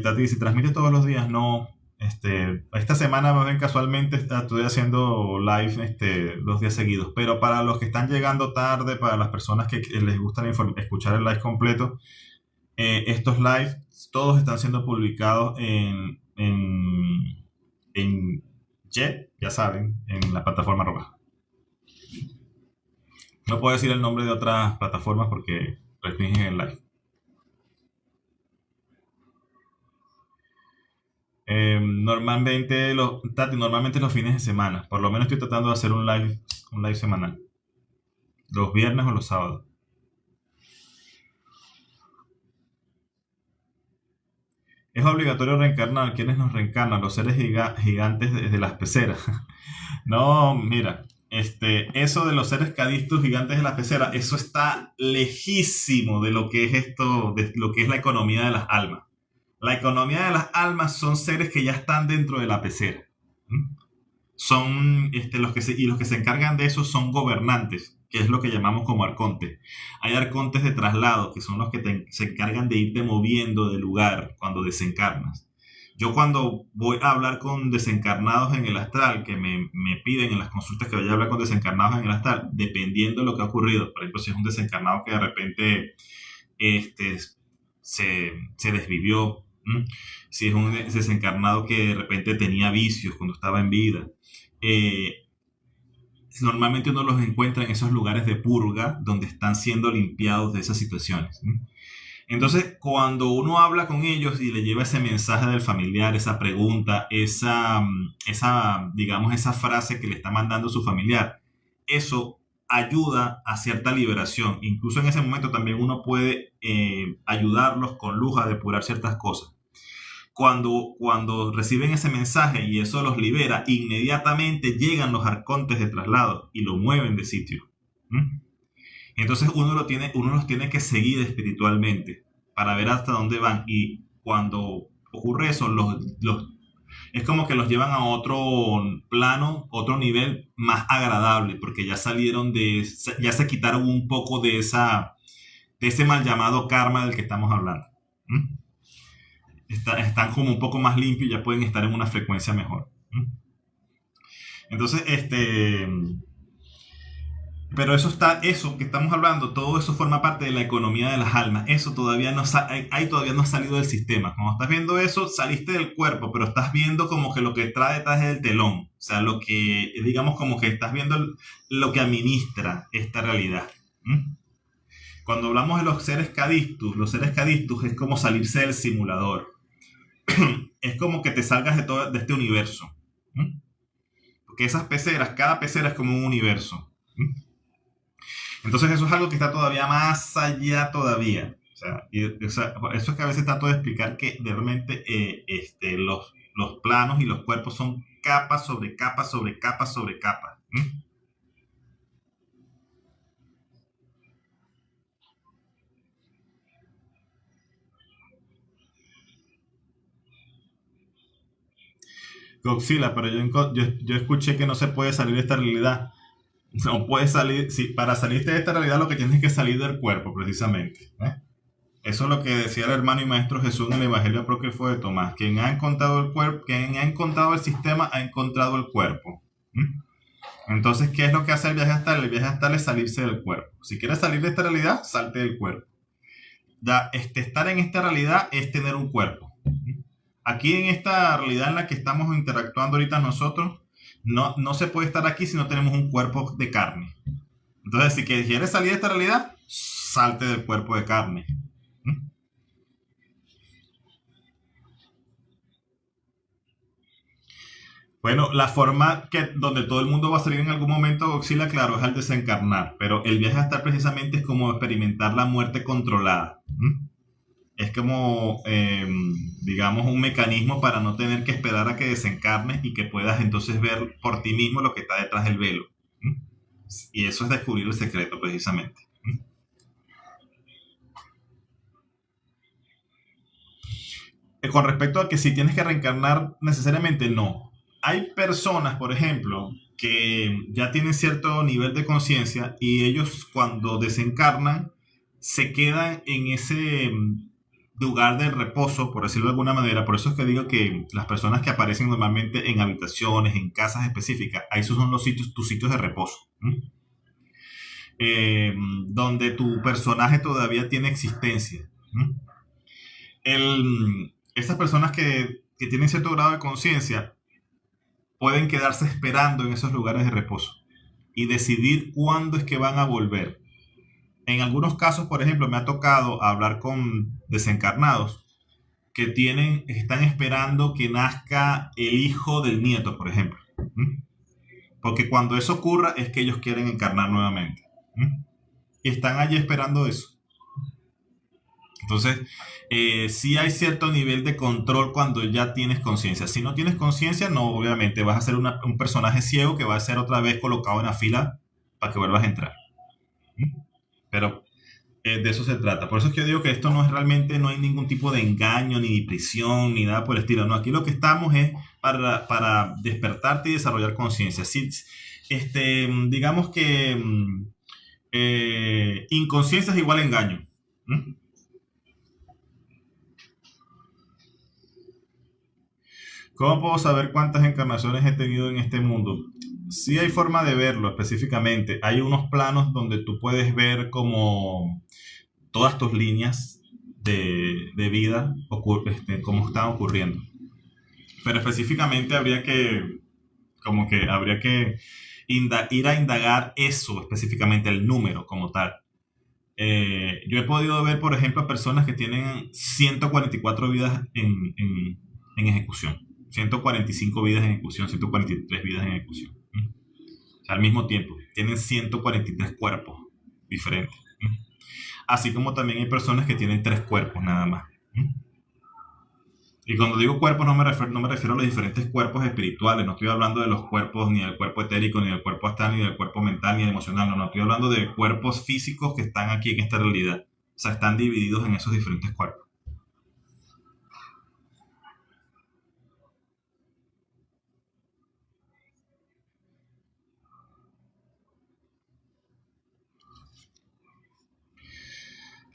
Tati, si transmite todos los días, no. Esta semana, más bien casualmente, estoy haciendo live 2 días seguidos. Pero para los que están llegando tarde, para las personas que les gusta escuchar el live completo, estos lives todos están siendo publicados en Jet, ya saben, en la plataforma roja. No puedo decir el nombre de otras plataformas porque restringen el live. Normalmente los fines de semana. Por lo menos estoy tratando de hacer un live semanal. Los viernes o los sábados. Es obligatorio reencarnar. ¿Quiénes nos reencarnan? Los seres gigantes de las peceras. No, mira. Eso de los seres cadistos gigantes de las peceras, eso está lejísimo de lo que es de lo que es la economía de las almas. La economía de las almas son seres que ya están dentro de la pecera. Son los que se encargan de eso son gobernantes, que es lo que llamamos como arcontes. Hay arcontes de traslado, que son los que se encargan de irte moviendo de lugar cuando desencarnas. Yo cuando voy a hablar con desencarnados en el astral, que me piden en las consultas que vaya a hablar con desencarnados en el astral, dependiendo de lo que ha ocurrido, por ejemplo, si es un desencarnado que de repente se desvivió, si es un desencarnado que de repente tenía vicios cuando estaba en vida, normalmente uno los encuentra en esos lugares de purga donde están siendo limpiados de esas situaciones. Entonces, cuando uno habla con ellos y le lleva ese mensaje del familiar, esa pregunta, digamos, esa frase que le está mandando su familiar, eso ayuda a cierta liberación. Incluso en ese momento también uno puede ayudarlos con luz a depurar ciertas cosas. Cuando reciben ese mensaje y eso los libera, inmediatamente llegan los arcontes de traslado y lo mueven de sitio. Entonces uno los tiene que seguir espiritualmente para ver hasta dónde van. Y cuando ocurre eso, es como que los llevan a otro plano, otro nivel más agradable, porque ya ya se quitaron un poco de ese mal llamado karma del que estamos hablando. Están como un poco más limpios y ya pueden estar en una frecuencia mejor. Entonces, pero eso que estamos hablando, todo eso forma parte de la economía de las almas. Eso todavía todavía no ha salido del sistema. Cuando estás viendo eso, saliste del cuerpo, pero estás viendo como que lo que trae detrás del telón. O sea, digamos como que estás viendo lo que administra esta realidad. Cuando hablamos de los seres cadistus es como salirse del simulador. Es como que te salgas de este universo. Porque cada pecera es como un universo. Entonces eso es algo que está todavía más allá todavía. O sea, eso es que a veces trato de explicar que realmente los planos y los cuerpos son capas sobre capas sobre capas sobre capas. Godzilla, pero yo escuché que no se puede salir de esta realidad. No puedes salir, para salirte de esta realidad lo que tienes es que salir del cuerpo, precisamente. Eso es lo que decía el hermano y maestro Jesús en el Evangelio apócrifo de Tomás. Quien ha encontrado el cuerpo, quien ha encontrado el sistema, ha encontrado el cuerpo. ¿Mm? Entonces, ¿qué es lo que hace el viaje astral? El viaje astral es salirse del cuerpo. Si quieres salir de esta realidad, salte del cuerpo. Estar en esta realidad es tener un cuerpo. Aquí en esta realidad en la que estamos interactuando ahorita nosotros, no se puede estar aquí si no tenemos un cuerpo de carne. Entonces, si quieres salir de esta realidad, salte del cuerpo de carne. Bueno, la forma donde todo el mundo va a salir en algún momento, Godzilla, claro, es al desencarnar, pero el viaje hasta precisamente es como experimentar la muerte controlada. Es como, digamos, un mecanismo para no tener que esperar a que desencarnes y que puedas entonces ver por ti mismo lo que está detrás del velo. Y eso es descubrir el secreto, precisamente. Con respecto a que si tienes que reencarnar, necesariamente no. Hay personas, por ejemplo, que ya tienen cierto nivel de conciencia y ellos cuando desencarnan se quedan en ese lugar de reposo, por decirlo de alguna manera. Por eso es que digo que las personas que aparecen normalmente en habitaciones, en casas específicas, ahí esos son los sitios, tus sitios de reposo. Eh, Donde tu personaje todavía tiene existencia. Esas personas que tienen cierto grado de conciencia pueden quedarse esperando en esos lugares de reposo y decidir cuándo es que van a volver. En algunos casos, por ejemplo, me ha tocado hablar con desencarnados que están esperando que nazca el hijo del nieto, por ejemplo. Porque cuando eso ocurra es que ellos quieren encarnar nuevamente. Y están allí esperando eso. Entonces, sí hay cierto nivel de control cuando ya tienes conciencia. Si no tienes conciencia, no, obviamente vas a ser un personaje ciego que va a ser otra vez colocado en la fila para que vuelvas a entrar. Pero de eso se trata. Por eso es que yo digo que esto no es realmente, no hay ningún tipo de engaño, ni prisión, ni nada por el estilo. No, aquí lo que estamos es para despertarte y desarrollar conciencia. Sí, digamos que inconsciencia es igual a engaño. ¿Cómo puedo saber cuántas encarnaciones he tenido en este mundo? Sí hay forma de verlo específicamente. Hay unos planos donde tú puedes ver como todas tus líneas de vida cómo están ocurriendo. Pero específicamente habría que ir a indagar eso específicamente, el número como tal. Yo he podido ver, por ejemplo, personas que tienen 144 vidas en ejecución, 145 vidas en ejecución, 143 vidas en ejecución. O sea, al mismo tiempo, tienen 143 cuerpos diferentes. Así como también hay personas que tienen 3 cuerpos nada más. Y cuando digo cuerpos no me refiero a los diferentes cuerpos espirituales, no estoy hablando de los cuerpos ni del cuerpo etérico, ni del cuerpo astral, ni del cuerpo mental, ni del emocional, no, estoy hablando de cuerpos físicos que están aquí en esta realidad. O sea, están divididos en esos diferentes cuerpos.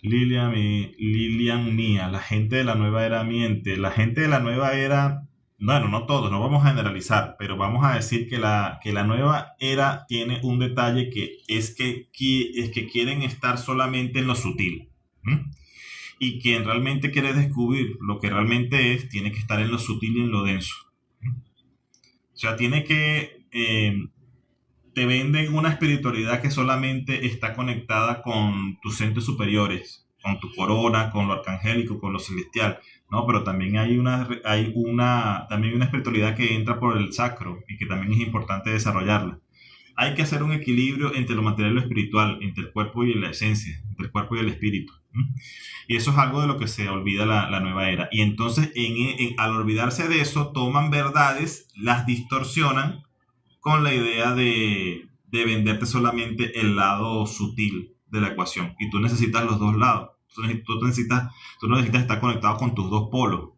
Lilian Mía, la gente de la nueva era miente. La gente de la nueva era, bueno, no todos, no vamos a generalizar, pero vamos a decir que la nueva era tiene un detalle es que quieren estar solamente en lo sutil. Y quien realmente quiere descubrir lo que realmente es, tiene que estar en lo sutil y en lo denso. O sea, te venden una espiritualidad que solamente está conectada con tus centros superiores, con tu corona, con lo arcangélico, con lo celestial, ¿no? Pero también también una espiritualidad que entra por el sacro y que también es importante desarrollarla. Hay que hacer un equilibrio entre lo material y lo espiritual, entre el cuerpo y la esencia, entre el cuerpo y el espíritu. Y eso es algo de lo que se olvida la nueva era. Y entonces, al olvidarse de eso, toman verdades, las distorsionan con la idea de venderte solamente el lado sutil de la ecuación. Y tú necesitas los dos lados. Tú necesitas estar conectado con tus dos polos.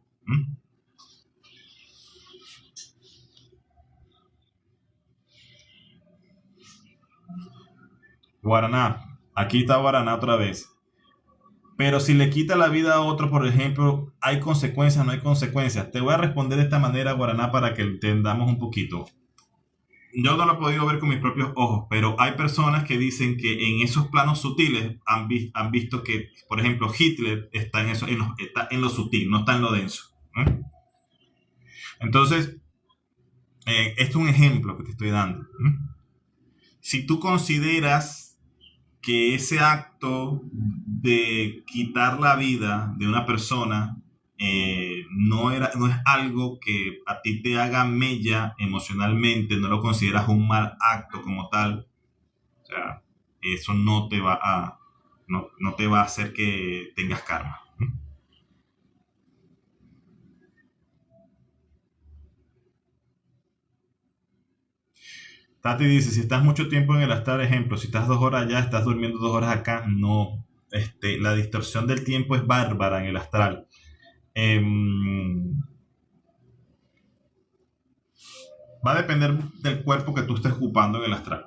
Guaraná. Aquí está Guaraná otra vez. Pero si le quita la vida a otro, por ejemplo, ¿hay consecuencias o no hay consecuencias? Te voy a responder de esta manera, Guaraná, para que entendamos un poquito. Yo no lo he podido ver con mis propios ojos, pero hay personas que dicen que en esos planos sutiles han visto que, por ejemplo, Hitler está en eso, está en lo sutil, no está en lo denso. ¿Eh? Entonces, este es un ejemplo que te estoy dando. ¿Eh? Si tú consideras que ese acto de quitar la vida de una persona no es algo que a ti te haga mella emocionalmente, no lo consideras un mal acto como tal, o sea, eso no te va a hacer que tengas karma. Tati dice, si estás mucho tiempo en el astral, ejemplo, si estás 2 horas allá, estás durmiendo 2 horas acá, no. La distorsión del tiempo es bárbara en el astral. Va a depender del cuerpo que tú estés ocupando en el astral.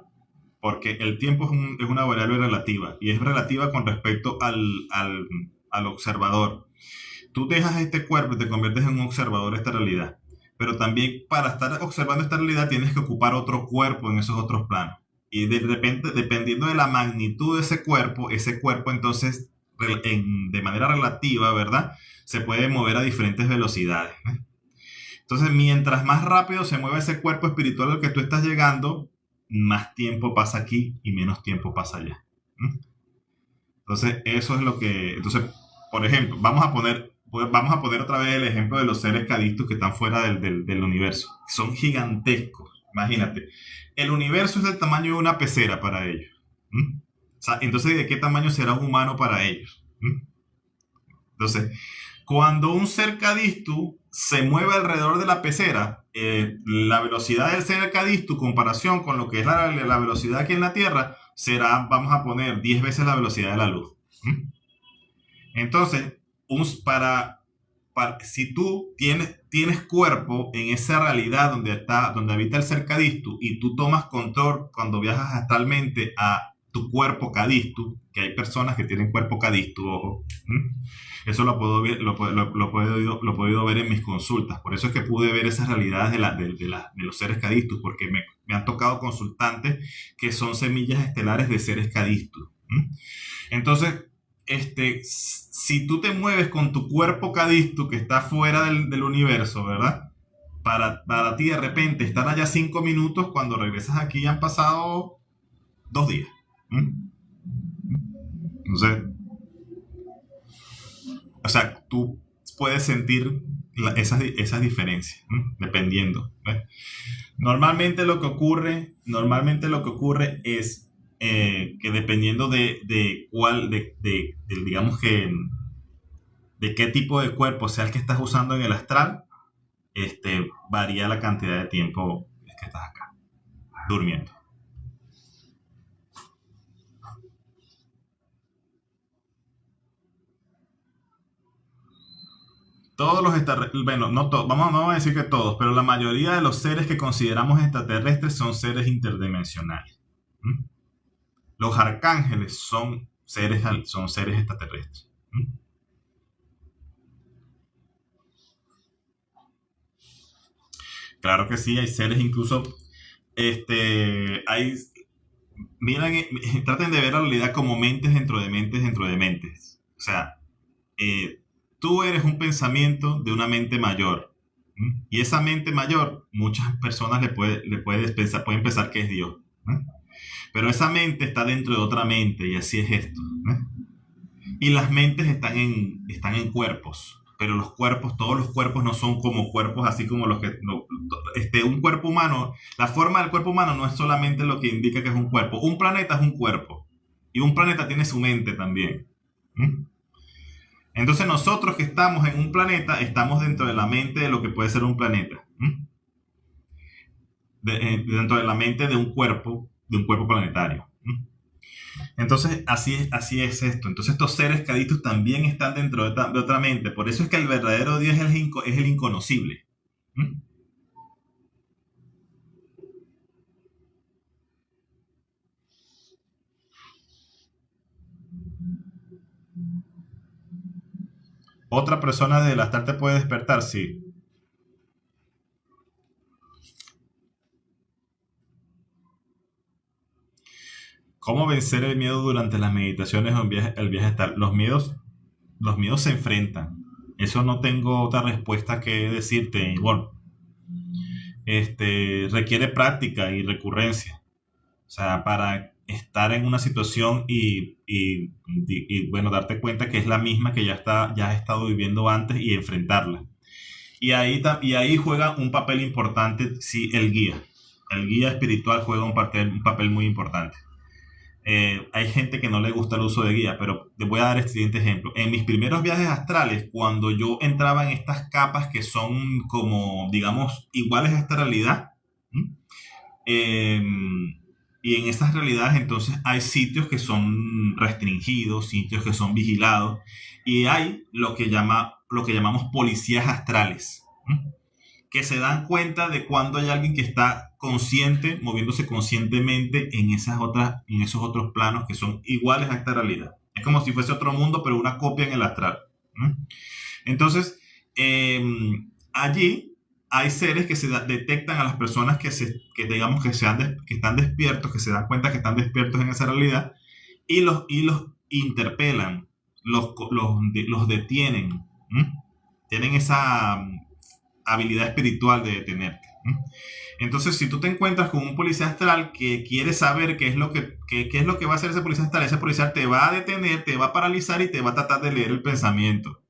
Porque el tiempo es una variable relativa y es relativa con respecto al observador. Tú dejas este cuerpo y te conviertes en un observador de esta realidad. Pero también para estar observando esta realidad tienes que ocupar otro cuerpo en esos otros planos. Y de repente, dependiendo de la magnitud de ese cuerpo entonces de manera relativa, ¿verdad? Se puede mover a diferentes velocidades. Entonces, mientras más rápido se mueve ese cuerpo espiritual al que tú estás llegando, más tiempo pasa aquí y menos tiempo pasa allá. Entonces, eso es lo que... Entonces, por ejemplo, vamos a poner otra vez el ejemplo de los seres cadistos que están fuera del universo. Son gigantescos, imagínate. El universo es del tamaño de una pecera para ellos. O sea, entonces, ¿de qué tamaño será un humano para ellos? Entonces, cuando un ser cadisto se mueve alrededor de la pecera, la velocidad del ser cadisto, comparación con lo que es la velocidad aquí en la Tierra, será, vamos a poner, 10 veces la velocidad de la luz. Entonces, si tú tienes cuerpo en esa realidad donde habita el ser cadisto y tú tomas control cuando viajas astralmente a tu cuerpo cadisto, que hay personas que tienen cuerpo cadisto, ojo, eso lo he podido ver en mis consultas. Por eso es que pude ver esas realidades de los seres cadistos, porque me han tocado consultantes que son semillas estelares de seres cadistos. Entonces, si tú te mueves con tu cuerpo cadisto que está fuera del universo, ¿verdad? Para ti de repente estar allá 5 minutos, cuando regresas aquí ya han pasado 2 días. Entonces, o sea, tú puedes sentir esas diferencias, dependiendo. ¿Ves? Normalmente lo que ocurre es que dependiendo de cuál, digamos que de qué tipo de cuerpo sea el que estás usando en el astral, varía la cantidad de tiempo que estás acá, durmiendo. Todos los extraterrestres, bueno, no todos, vamos a decir que todos, pero la mayoría de los seres que consideramos extraterrestres son seres interdimensionales. ¿Mm? Los arcángeles son seres extraterrestres. ¿Mm? Claro que sí, hay seres incluso, hay, miren, traten de ver la realidad como mentes dentro de mentes dentro de mentes. O sea, eh, tú eres un pensamiento de una mente mayor. Y esa mente mayor, muchas personas pueden pensar que es Dios. Pero esa mente está dentro de otra mente y así es esto. Y las mentes están en cuerpos. Pero todos los cuerpos no son como cuerpos así como los que... un cuerpo humano, la forma del cuerpo humano no es solamente lo que indica que es un cuerpo. Un planeta es un cuerpo. Y un planeta tiene su mente también. Entonces nosotros que estamos en un planeta, estamos dentro de la mente de lo que puede ser un planeta. Dentro de la mente de un cuerpo planetario. Entonces, así es esto. Entonces, estos seres caditos también están dentro de otra mente. Por eso es que el verdadero Dios es el inconocible. ¿Otra persona del astral te puede despertar? Sí. ¿Cómo vencer el miedo durante las meditaciones o el viaje astral? Los miedos se enfrentan. Eso no tengo otra respuesta que decirte. Bueno, requiere práctica y recurrencia. O sea, para estar en una situación bueno, darte cuenta que es la misma que ya has estado viviendo antes y enfrentarla. Y ahí juega un papel importante, sí, el guía. El guía espiritual juega un papel muy importante. Hay gente que no le gusta el uso de guía, pero te voy a dar este siguiente ejemplo. En mis primeros viajes astrales, cuando yo entraba en estas capas que son como, digamos, iguales a esta realidad, ¿m? Eh, y en esas realidades entonces hay sitios que son restringidos, sitios que son vigilados, y hay lo que llamamos policías astrales, ¿m? Que se dan cuenta de cuando hay alguien que está consciente, moviéndose conscientemente en esos otros planos que son iguales a esta realidad. Es como si fuese otro mundo, pero una copia en el astral. Entonces, allí hay seres que detectan a las personas que digamos que están despiertos, que se dan cuenta que están despiertos en esa realidad y los interpelan, los detienen. Tienen esa habilidad espiritual de detenerte. Entonces, si tú te encuentras con un policía astral que quiere saber qué es lo que va a hacer ese policía te va a detener, te va a paralizar y te va a tratar de leer el pensamiento.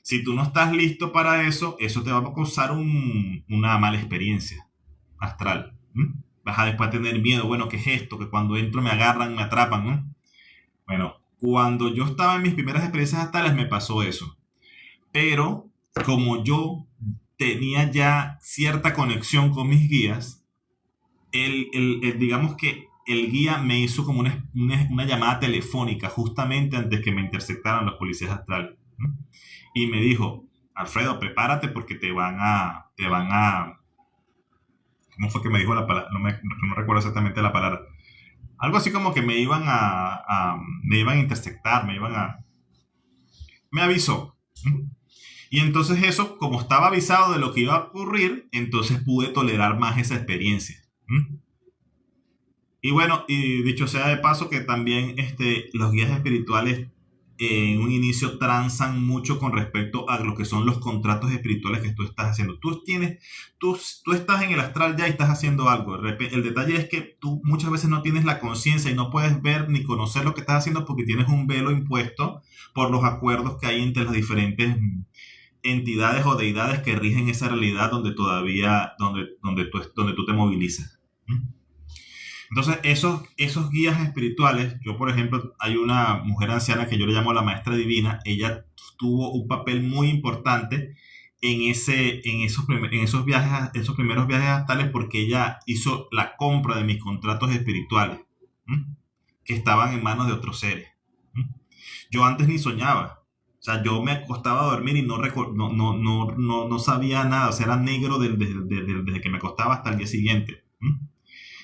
Si tú no estás listo para eso, eso te va a causar una mala experiencia astral. Vas a después tener miedo. Bueno, ¿qué es esto? Que cuando entro me agarran, me atrapan, ¿no? Bueno, cuando yo estaba en mis primeras experiencias astrales me pasó eso. Pero como yo tenía ya cierta conexión con mis guías, digamos que el guía me hizo como una llamada telefónica justamente antes que me interceptaran los policías astrales. Y me dijo, Alfredo, prepárate porque ¿cómo fue que me dijo la palabra? No recuerdo exactamente la palabra. Algo así como que me iban a interceptar, me avisó. Y entonces eso, como estaba avisado de lo que iba a ocurrir, entonces pude tolerar más esa experiencia. Y bueno, y dicho sea de paso que también los guías espirituales en un inicio transan mucho con respecto a lo que son los contratos espirituales que tú estás haciendo. Tú estás en el astral ya y estás haciendo algo. El detalle es que tú muchas veces no tienes la conciencia y no puedes ver ni conocer lo que estás haciendo porque tienes un velo impuesto por los acuerdos que hay entre las diferentes entidades o deidades que rigen esa realidad donde tú te movilizas. Entonces, esos guías espirituales, yo por ejemplo, hay una mujer anciana que yo le llamo la maestra divina, ella tuvo un papel muy importante esos primeros viajes astrales porque ella hizo la compra de mis contratos espirituales, que estaban en manos de otros seres. Yo antes ni soñaba. O sea, yo me acostaba a dormir y no sabía nada. O sea, era negro desde que me acostaba hasta el día siguiente.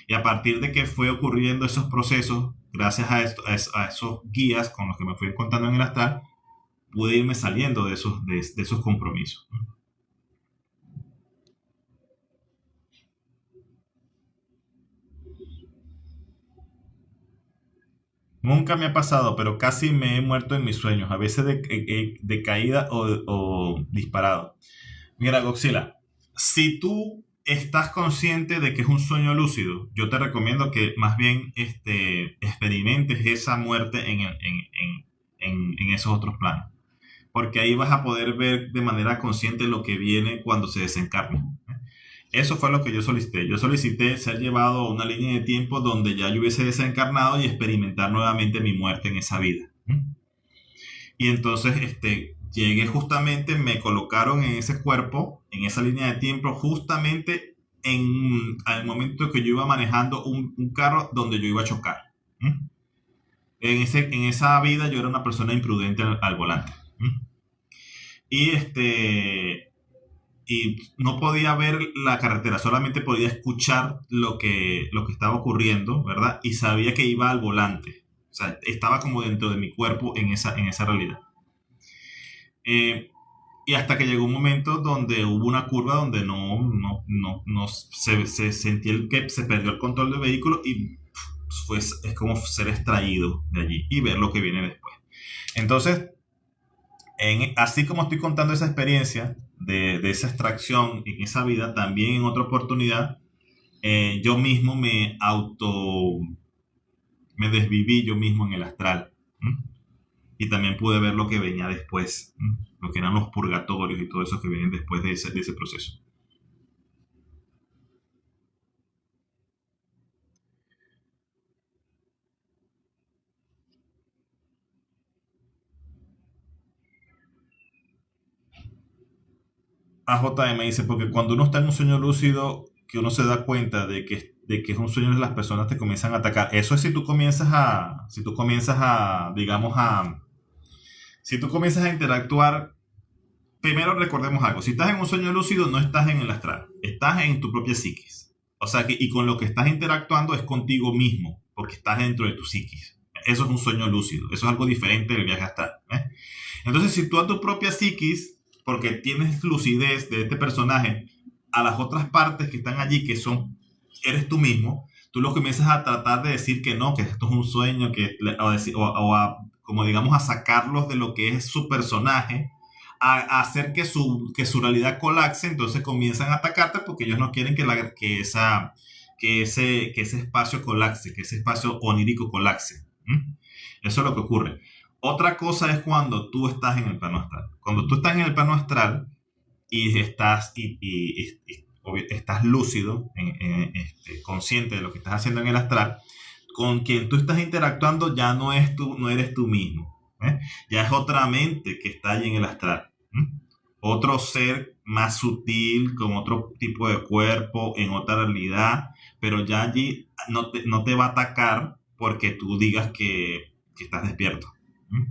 Y a partir de que fue ocurriendo esos procesos, gracias a esos guías con los que me fui encontrando en el astral, pude irme saliendo de esos compromisos. Nunca me ha pasado, pero casi me he muerto en mis sueños, a veces de caída o disparado. Mira, Goxila, si tú estás consciente de que es un sueño lúcido, yo te recomiendo que más bien experimentes esa muerte en esos otros planos. Porque ahí vas a poder ver de manera consciente lo que viene cuando se desencarna. Eso fue lo que yo solicité. Yo solicité ser llevado a una línea de tiempo donde ya yo hubiese desencarnado y experimentar nuevamente mi muerte en esa vida. Y entonces llegué justamente, me colocaron en ese cuerpo, en esa línea de tiempo, justamente al momento que yo iba manejando un carro donde yo iba a chocar. En esa vida yo era una persona imprudente al volante. Y y no podía ver la carretera, solamente podía escuchar lo que estaba ocurriendo, ¿verdad? Y sabía que iba al volante. O sea, estaba como dentro de mi cuerpo en esa realidad. Eh, y hasta que llegó un momento donde hubo una curva donde no se sentía que se perdió el control del vehículo y pues, es como ser extraído de allí y ver lo que viene después. Entonces, así como estoy contando esa experiencia de esa extracción en esa vida, también en otra oportunidad, yo mismo me desviví yo mismo en el astral. ¿M? Y también pude ver lo que venía después, ¿m? Lo que eran los purgatorios y todo eso que vienen después de ese proceso. AJM dice, porque cuando uno está en un sueño lúcido, que uno se da cuenta de que es un sueño, las personas te comienzan a atacar. Eso es si tú comienzas a interactuar. Primero recordemos algo, si estás en un sueño lúcido no estás en el astral, estás en tu propia psiquis. O sea que, y con lo que estás interactuando es contigo mismo, porque estás dentro de tu psiquis. Eso es un sueño lúcido, eso es algo diferente del viaje astral. Entonces, si tú a tu propia psiquis, porque tienes lucidez de este personaje, a las otras partes que están allí, eres tú mismo, tú lo comienzas a tratar de decir que no, que esto es un sueño, como digamos, a sacarlos de lo que es su personaje, a hacer que su realidad colapse, entonces comienzan a atacarte porque ellos no quieren que ese espacio colapse, que ese espacio onírico colapse. ¿Mm? Eso es lo que ocurre. Otra cosa es cuando tú estás en el plano astral. Cuando tú estás en el plano astral y estás lúcido, consciente de lo que estás haciendo en el astral, con quien tú estás interactuando ya no eres tú mismo. Ya es otra mente que está allí en el astral. Otro ser más sutil, con otro tipo de cuerpo, en otra realidad, pero ya allí no te va a atacar porque tú digas que estás despierto. ¿Mm?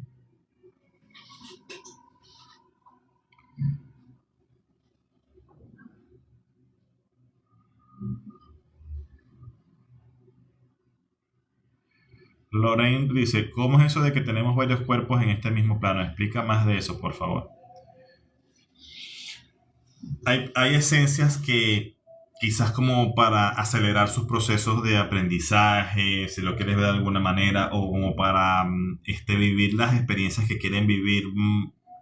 Lorraine dice, ¿cómo es eso de que tenemos varios cuerpos en este mismo plano? Explica más de eso, por favor. Hay esencias que quizás como para acelerar sus procesos de aprendizaje, si lo quieres ver de alguna manera, o como para vivir las experiencias que quieren vivir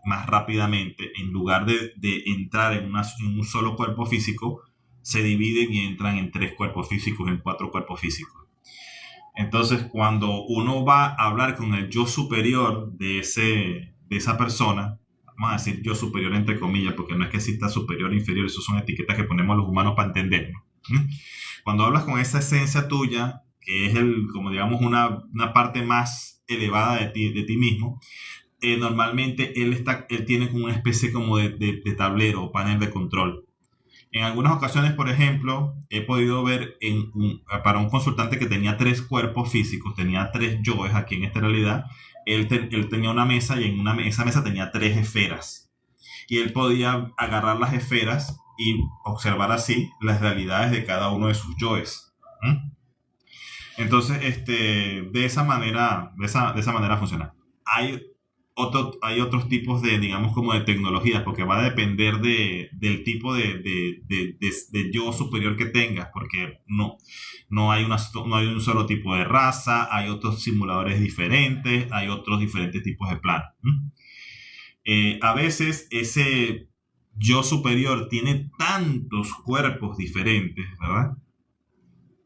más rápidamente, en lugar de entrar en un solo cuerpo físico, se dividen y entran en 3 cuerpos físicos, en 4 cuerpos físicos. Entonces, cuando uno va a hablar con el yo superior de esa persona, vamos a decir yo superior entre comillas, porque no es que exista superior e inferior, eso son etiquetas que ponemos los humanos para entendernos. Cuando hablas con esa esencia tuya, que es como digamos una parte más elevada de ti mismo, normalmente él tiene como una especie como de tablero o panel de control. En algunas ocasiones, por ejemplo, he podido ver para un consultante que tenía 3 cuerpos físicos, tenía 3 yoes aquí en esta realidad. Él tenía una mesa y esa mesa tenía 3 esferas. Y él podía agarrar las esferas y observar así las realidades de cada uno de sus yoes. ¿Mm? Entonces, de esa manera funciona. Hay otros tipos digamos, como de tecnologías, porque va a depender del tipo de yo superior que tengas, porque no hay un solo tipo de raza, hay otros simuladores diferentes, hay otros diferentes tipos de planos. A veces ese yo superior tiene tantos cuerpos diferentes, ¿verdad?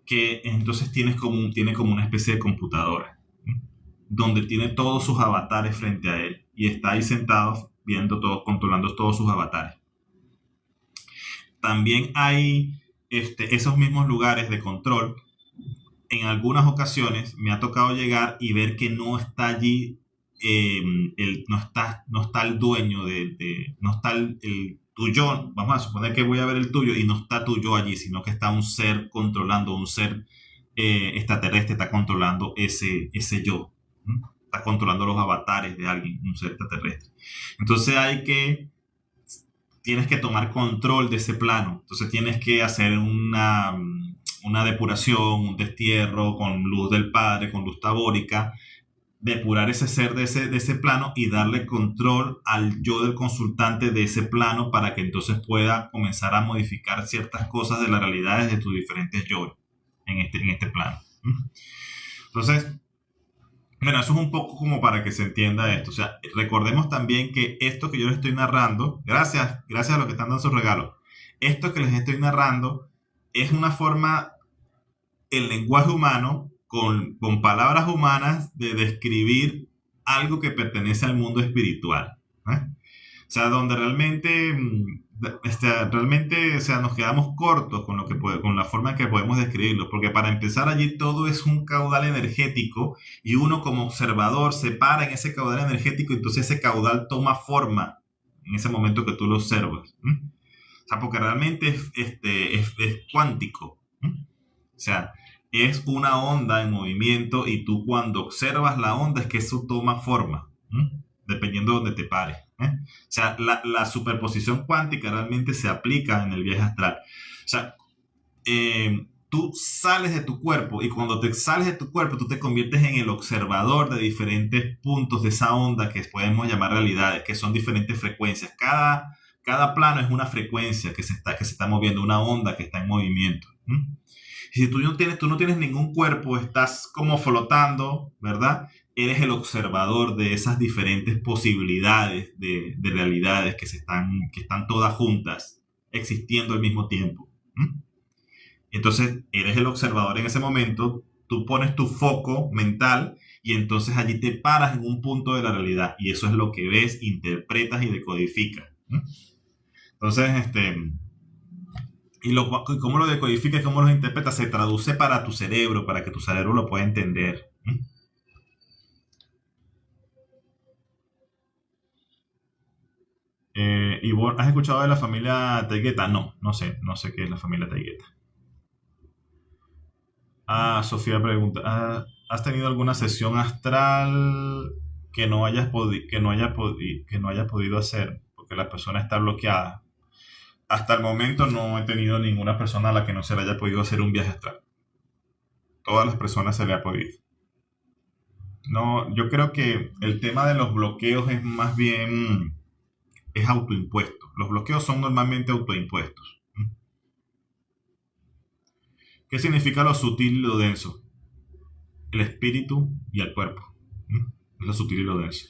Que entonces tiene como una especie de computadora, ¿no? Donde tiene todos sus avatares frente a él y está ahí sentado viendo todo, controlando todos sus avatares. También hay esos mismos lugares de control. En algunas ocasiones me ha tocado llegar y ver que no está allí, no está el dueño no está el tuyo. Vamos a suponer que voy a ver el tuyo y no está tuyo allí, sino que está un ser controlando, un ser extraterrestre está controlando ese yo. ¿No? Está controlando los avatares de alguien, un ser extraterrestre. Entonces tienes que tomar control de ese plano. Entonces tienes que hacer una depuración, un destierro con luz del Padre, con luz tabórica, depurar ese ser de ese plano y darle control al yo del consultante de ese plano para que entonces pueda comenzar a modificar ciertas cosas de las realidades de tus diferentes yo en este plano. Entonces, bueno, eso es un poco como para que se entienda esto. O sea, recordemos también que esto que yo les estoy narrando, gracias a los que están dando sus regalos, esto que les estoy narrando es una forma, el lenguaje humano, con palabras humanas, de describir algo que pertenece al mundo espiritual. ¿Eh? O sea, donde realmente, o sea, nos quedamos cortos con con la forma en que podemos describirlo, porque para empezar allí todo es un caudal energético y uno como observador se para en ese caudal energético y entonces ese caudal toma forma en ese momento que tú lo observas. O sea, porque realmente es cuántico. O sea, es una onda en movimiento y tú cuando observas la onda es que eso toma forma, dependiendo de donde te pares. O sea, la superposición cuántica realmente se aplica en el viaje astral. O sea, tú sales de tu cuerpo y cuando te sales de tu cuerpo tú te conviertes en el observador de diferentes puntos de esa onda que podemos llamar realidades, que son diferentes frecuencias. Cada plano es una frecuencia que se está moviendo, una onda que está en movimiento. Y si tú no tienes ningún cuerpo, estás como flotando, ¿verdad? Eres el observador de esas diferentes posibilidades de realidades que están todas juntas, existiendo al mismo tiempo. Entonces, eres el observador en ese momento, tú pones tu foco mental y entonces allí te paras en un punto de la realidad y eso es lo que ves, interpretas y decodificas. Entonces, cómo lo decodificas, cómo lo interpretas, se traduce para tu cerebro, para que tu cerebro lo pueda entender. ¿Y vos has escuchado de la familia Taigueta? No sé qué es la familia Taigueta. Sofía pregunta, ¿has tenido alguna sesión astral que no hayas podido hacer porque la persona está bloqueada? Hasta el momento no he tenido ninguna persona a la que no se le haya podido hacer un viaje astral. Todas las personas se le ha podido. No, yo creo que el tema de los bloqueos es más bien es autoimpuesto. Los bloqueos son normalmente autoimpuestos. ¿Qué significa lo sutil y lo denso? El espíritu y el cuerpo. Es lo sutil y lo denso.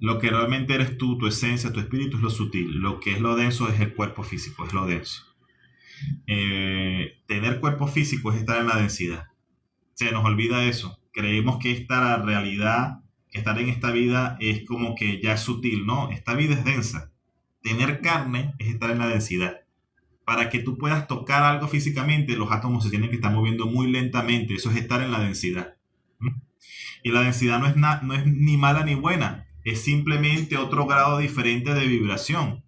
Lo que realmente eres tú, tu esencia, tu espíritu es lo sutil. Lo que es lo denso es el cuerpo físico, es lo denso. Tener cuerpo físico es estar en la densidad. Se nos olvida eso. Creemos que esta realidad, que estar en esta vida es como que ya es sutil. No, esta vida es densa. Tener carne es estar en la densidad. Para que tú puedas tocar algo físicamente, los átomos se tienen que estar moviendo muy lentamente. Eso es estar en la densidad. Y la densidad no es ni mala ni buena. Es simplemente otro grado diferente de vibración.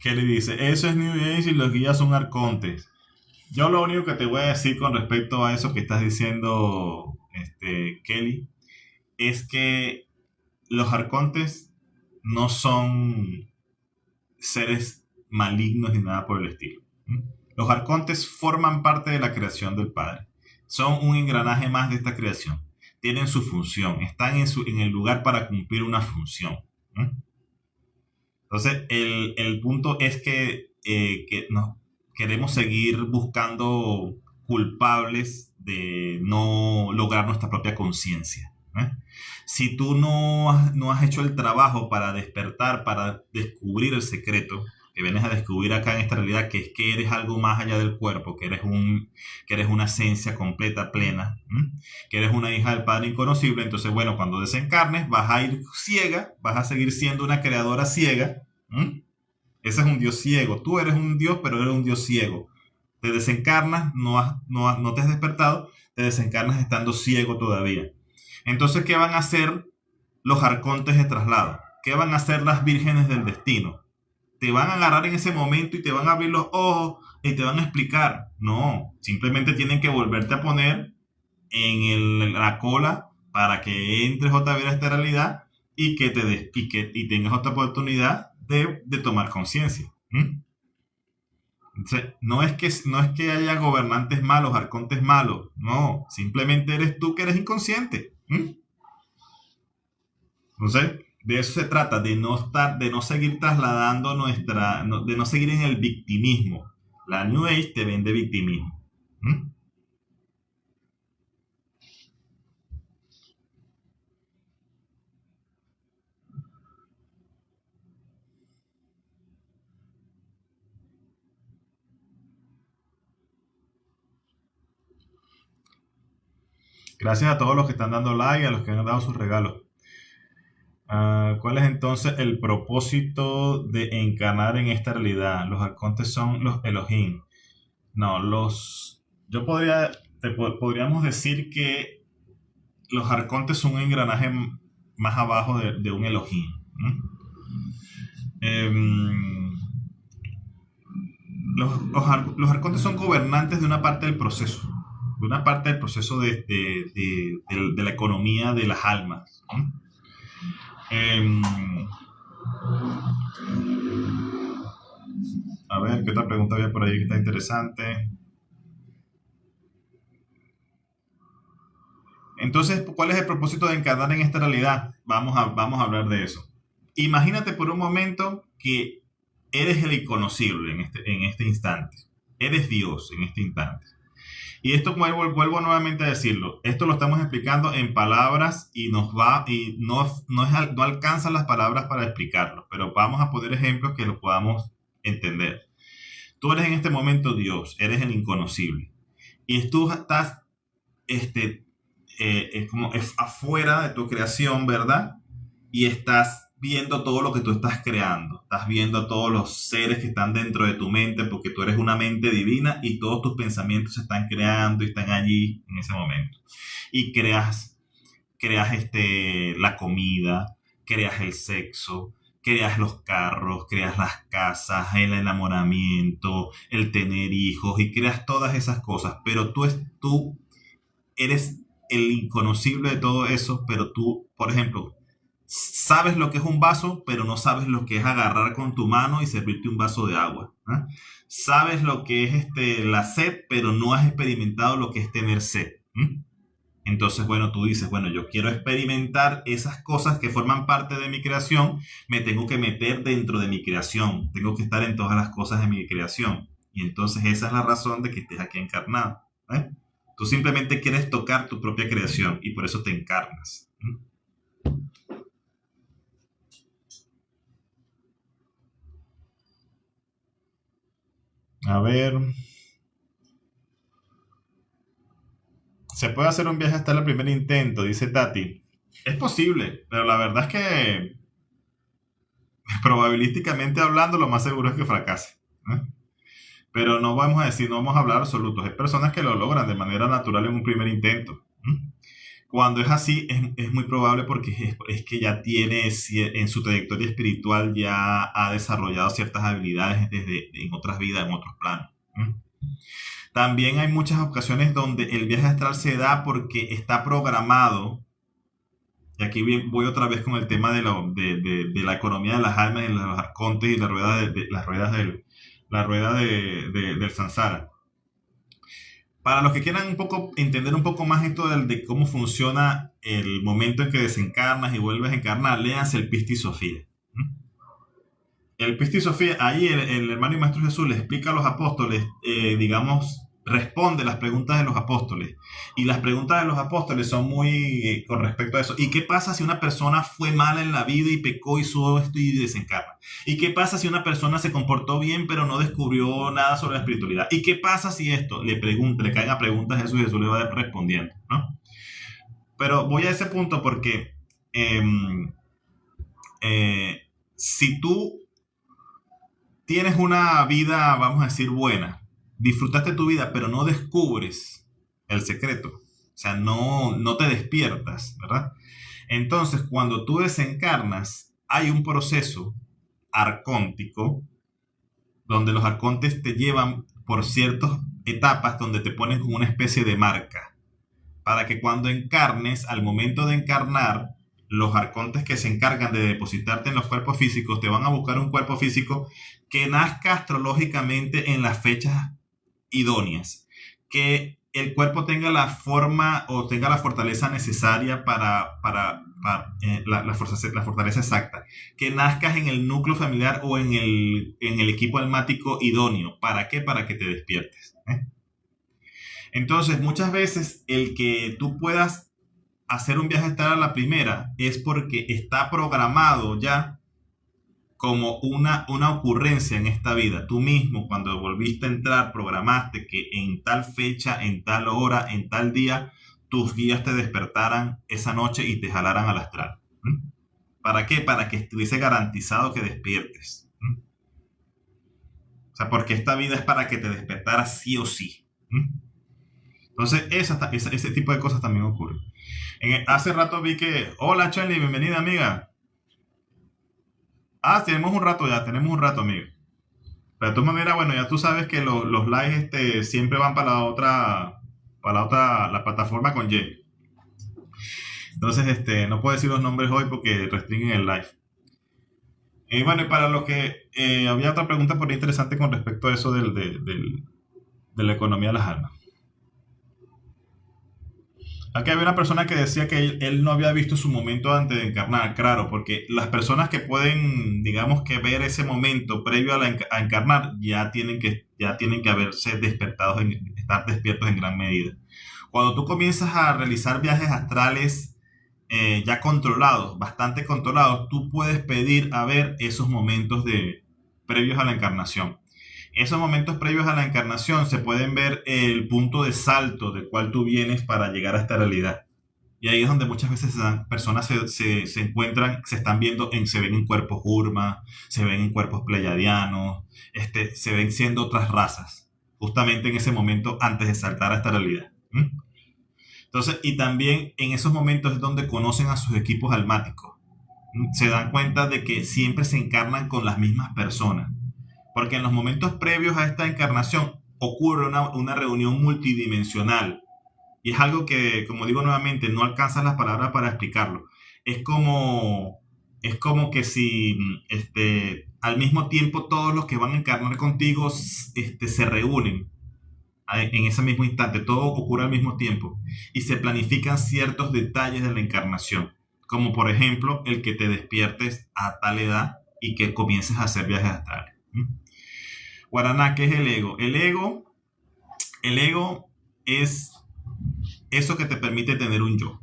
Kelly dice, eso es New Age y los guías son arcontes. Yo lo único que te voy a decir con respecto a eso que estás diciendo, Kelly, es que los arcontes no son seres malignos ni nada por el estilo. Los arcontes forman parte de la creación del Padre. Son un engranaje más de esta creación. Tienen su función. Están en el lugar para cumplir una función. Entonces, el punto es que no, queremos seguir buscando culpables de no lograr nuestra propia conciencia. Si tú no has hecho el trabajo para despertar, para descubrir el secreto, que vienes a descubrir acá en esta realidad, que es que eres algo más allá del cuerpo, que eres una esencia completa, plena, que eres una hija del Padre inconocible, entonces bueno, cuando desencarnes vas a ir ciega, vas a seguir siendo una creadora ciega. Ese es un Dios ciego. Tú eres un Dios, pero eres un Dios ciego. Te desencarnas, no te has despertado, te desencarnas estando ciego todavía. Entonces, ¿qué van a hacer los arcontes de traslado? ¿Qué van a hacer las vírgenes del destino? Te van a agarrar en ese momento y te van a abrir los ojos y te van a explicar. No, simplemente tienen que volverte a poner en la cola para que entres otra vez a esta realidad y que y tengas otra oportunidad de tomar conciencia. Entonces, no es que haya gobernantes malos, arcontes malos, no, simplemente eres tú que eres inconsciente. Entonces, de eso se trata, de no seguir trasladando de no seguir en el victimismo. La New Age te vende victimismo. Gracias a todos los que están dando like y a los que han dado sus regalos. ¿Cuál es entonces el propósito de encarnar en esta realidad? Los arcontes son los Elohim. No, podríamos decir que los arcontes son un engranaje más abajo de un Elohim. Los arcontes son gobernantes de una parte del proceso, de la economía de las almas. A ver, ¿qué otra pregunta había por ahí que está interesante? Entonces, ¿cuál es el propósito de encarnar en esta realidad? Vamos a hablar de eso. Imagínate por un momento que eres el inconocible en este instante. Eres Dios en este instante. Y esto vuelvo nuevamente a decirlo. Esto lo estamos explicando en palabras y no alcanzan las palabras para explicarlo. Pero vamos a poner ejemplos que lo podamos entender. Tú eres en este momento Dios, eres el inconocible. Y tú estás es afuera de tu creación, ¿verdad? Y estás viendo todo lo que tú estás creando. Estás viendo todos los seres que están dentro de tu mente, porque tú eres una mente divina y todos tus pensamientos se están creando y están allí en ese momento. Y creas la comida, creas el sexo, creas los carros, creas las casas, el enamoramiento, el tener hijos y creas todas esas cosas. Pero tú eres el inconocible de todo eso, pero tú, por ejemplo, sabes lo que es un vaso, pero no sabes lo que es agarrar con tu mano y servirte un vaso de agua. Sabes lo que es la sed, pero no has experimentado lo que es tener sed. Entonces, bueno, tú dices, bueno, yo quiero experimentar esas cosas que forman parte de mi creación, me tengo que meter dentro de mi creación, tengo que estar en todas las cosas de mi creación. Y entonces esa es la razón de que estés aquí encarnado. Tú simplemente quieres tocar tu propia creación y por eso te encarnas. A ver. ¿Se puede hacer un viaje hasta el primer intento? Dice Tati. Es posible, pero la verdad es que probabilísticamente hablando lo más seguro es que fracase. Pero no vamos a hablar absolutos. Hay personas que lo logran de manera natural en un primer intento. Cuando es así, es muy probable porque es que ya tiene, en su trayectoria espiritual, ya ha desarrollado ciertas habilidades en otras vidas, en otros planos. También hay muchas ocasiones donde el viaje astral se da porque está programado. Y aquí voy otra vez con el tema de la economía de las almas y los arcontes y la rueda del samsara. Para los que quieran entender un poco más esto de cómo funciona el momento en que desencarnas y vuelves a encarnar, léanse el Pista y Sofía. El Pista y Sofía, ahí el hermano y maestro Jesús le explica a los apóstoles, responde las preguntas de los apóstoles. Y las preguntas de los apóstoles son muy con respecto a eso. ¿Y qué pasa si una persona fue mala en la vida y pecó, hizo esto y desencarna? ¿Y qué pasa si una persona se comportó bien pero no descubrió nada sobre la espiritualidad? ¿Y qué pasa si esto? Le caen a preguntas a Jesús y Jesús le va respondiendo, ¿no? Pero voy a ese punto porque si tú tienes una vida, vamos a decir, buena, disfrutaste tu vida, pero no descubres el secreto. O sea, no te despiertas, ¿verdad? Entonces, cuando tú desencarnas, hay un proceso arcóntico donde los arcontes te llevan por ciertas etapas donde te ponen como una especie de marca para que cuando encarnes, al momento de encarnar, los arcontes que se encargan de depositarte en los cuerpos físicos te van a buscar un cuerpo físico que nazca astrológicamente en las fechas idóneas, que el cuerpo tenga la forma o tenga la fortaleza necesaria la fortaleza exacta, que nazcas en el núcleo familiar o en el equipo almático idóneo. ¿Para qué? Para que te despiertes. Entonces, muchas veces el que tú puedas hacer un viaje astral a la primera es porque está programado ya como una ocurrencia en esta vida. Tú mismo, cuando volviste a entrar, programaste que en tal fecha, en tal hora, en tal día, tus guías te despertaran esa noche y te jalaran al astral. ¿Para qué? Para que estuviese garantizado que despiertes. O sea, porque esta vida es para que te despertaras sí o sí. Entonces, ese tipo de cosas también ocurren. Hace rato vi que... Hola, Chelly, bienvenida, amiga. Tenemos un rato, amigo. Pero de todas maneras, bueno, ya tú sabes que los likes siempre van para la plataforma con Y. Entonces, no puedo decir los nombres hoy porque restringen el live. Bueno, y para los que... había otra pregunta por ahí interesante con respecto a eso de la economía de las almas. Aquí había una persona que decía que él no había visto su momento antes de encarnar. Claro, porque las personas que pueden, digamos, que ver ese momento previo a encarnar ya tienen que haberse despertados, estar despiertos en gran medida. Cuando tú comienzas a realizar viajes astrales ya controlados, bastante controlados, tú puedes pedir a ver esos momentos previos a la encarnación. Esos momentos previos a la encarnación se pueden ver el punto de salto del cual tú vienes para llegar a esta realidad. Y ahí es donde muchas veces personas se encuentran, se ven en cuerpos Urma, se ven en cuerpos pleiadianos, se ven siendo otras razas, justamente en ese momento antes de saltar a esta realidad. Entonces, y también en esos momentos es donde conocen a sus equipos almáticos. Se dan cuenta de que siempre se encarnan con las mismas personas. Porque en los momentos previos a esta encarnación ocurre una reunión multidimensional. Y es algo que, como digo nuevamente, no alcanzan las palabras para explicarlo. Es como que si al mismo tiempo todos los que van a encarnar contigo se reúnen en ese mismo instante. Todo ocurre al mismo tiempo. Y se planifican ciertos detalles de la encarnación. Como por ejemplo, el que te despiertes a tal edad y que comiences a hacer viajes astrales. Guaraná, ¿qué es el ego? El ego es eso que te permite tener un yo.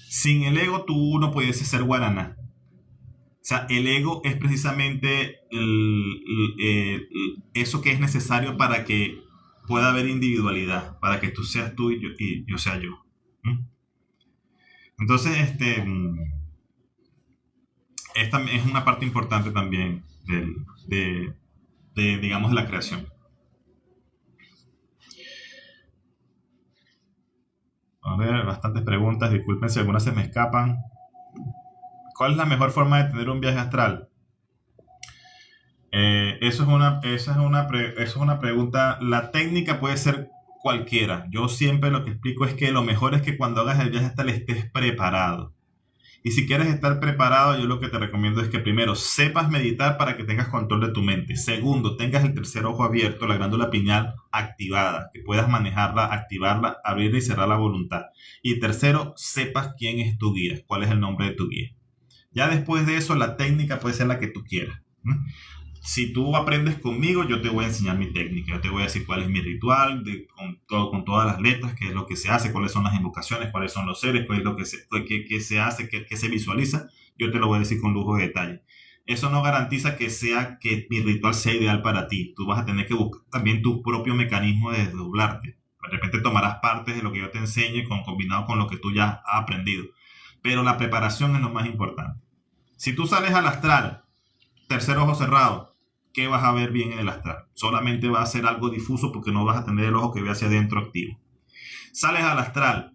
Sin el ego tú no puedes ser guaraná. O sea, el ego es precisamente eso que es necesario para que pueda haber individualidad, para que tú seas tú y yo sea yo. Entonces, esta es una parte importante también digamos, de la creación. A ver, bastantes preguntas, disculpen si algunas se me escapan. ¿Cuál es la mejor forma de tener un viaje astral? Eso es una pregunta. La técnica puede ser cualquiera. Yo siempre lo que explico es que lo mejor es que cuando hagas el viaje astral estés preparado. Y si quieres estar preparado, yo lo que te recomiendo es que primero sepas meditar para que tengas control de tu mente. Segundo, tengas el tercer ojo abierto, la glándula pineal activada, que puedas manejarla, activarla, abrir y cerrar la voluntad. Y tercero, sepas quién es tu guía, cuál es el nombre de tu guía. Ya después de eso, la técnica puede ser la que tú quieras. Si tú aprendes conmigo, yo te voy a enseñar mi técnica. Yo te voy a decir cuál es mi ritual, con todas las letras, qué es lo que se hace, cuáles son las invocaciones, cuáles son los seres, qué es lo que se hace, qué se visualiza. Yo te lo voy a decir con lujo de detalle. Eso no garantiza que mi ritual sea ideal para ti. Tú vas a tener que buscar también tu propio mecanismo de desdoblarte. De repente tomarás partes de lo que yo te enseñe combinado con lo que tú ya has aprendido. Pero la preparación es lo más importante. Si tú sales al astral, tercer ojo cerrado, ¿qué vas a ver bien en el astral? Solamente va a ser algo difuso porque no vas a tener el ojo que ve hacia adentro activo. Sales al astral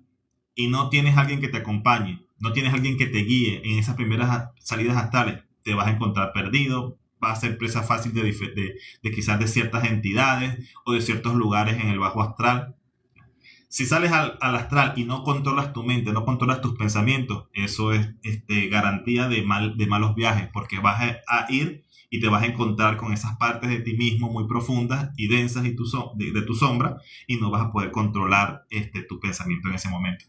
y no tienes alguien que te acompañe, no tienes alguien que te guíe en esas primeras salidas astrales, te vas a encontrar perdido, vas a ser presa fácil de quizás de ciertas entidades o de ciertos lugares en el bajo astral. Si sales al astral y no controlas tu mente, no controlas tus pensamientos, eso es garantía de malos viajes, porque vas a ir y te vas a encontrar con esas partes de ti mismo muy profundas y densas y de tu sombra, y no vas a poder controlar tu pensamiento en ese momento.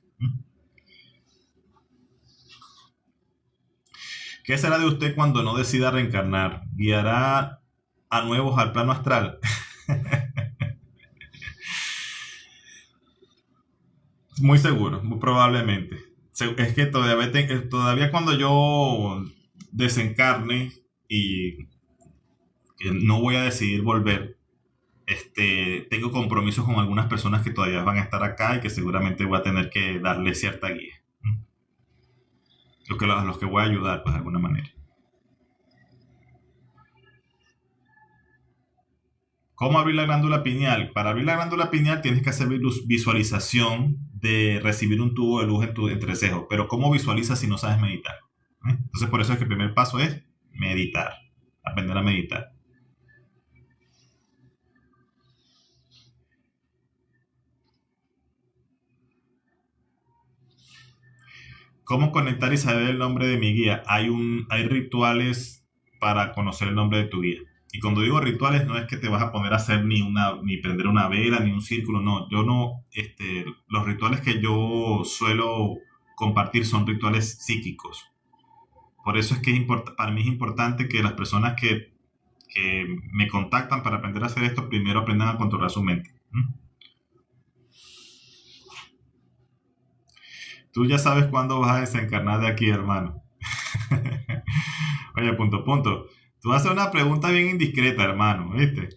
¿Qué será de usted cuando no decida reencarnar? ¿Guiará a nuevos al plano astral? Muy seguro, muy probablemente. Es que todavía cuando yo desencarne y que no voy a decidir volver, tengo compromisos con algunas personas que todavía van a estar acá y que seguramente voy a tener que darle cierta guía. Los que voy a ayudar, pues de alguna manera. ¿Cómo abrir la glándula pineal? Para abrir la glándula pineal tienes que hacer visualización de recibir un tubo de luz en tu entrecejo. Pero ¿cómo visualizas si no sabes meditar? Entonces por eso es que el primer paso es meditar. Aprender a meditar. ¿Cómo conectar y saber el nombre de mi guía? Hay rituales para conocer el nombre de tu guía. Y cuando digo rituales, no es que te vas a poner a hacer ni prender una vela, ni un círculo, no. Yo no, los rituales que yo suelo compartir son rituales psíquicos. Por eso es que para mí es importante que las personas que me contactan para aprender a hacer esto, primero aprendan a controlar su mente. Tú ya sabes cuándo vas a desencarnar de aquí, hermano. Oye, punto, punto. Tú vas a hacer una pregunta bien indiscreta, hermano, ¿viste?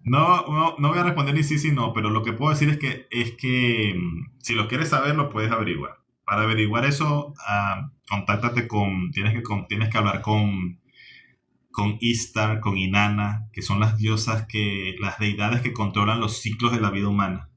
No voy a responder ni sí, ni no, pero lo que puedo decir es que si lo quieres saber, lo puedes averiguar. Para averiguar eso, contáctate tienes que hablar con Istar, con Inanna, que son las diosas las deidades que controlan los ciclos de la vida humana.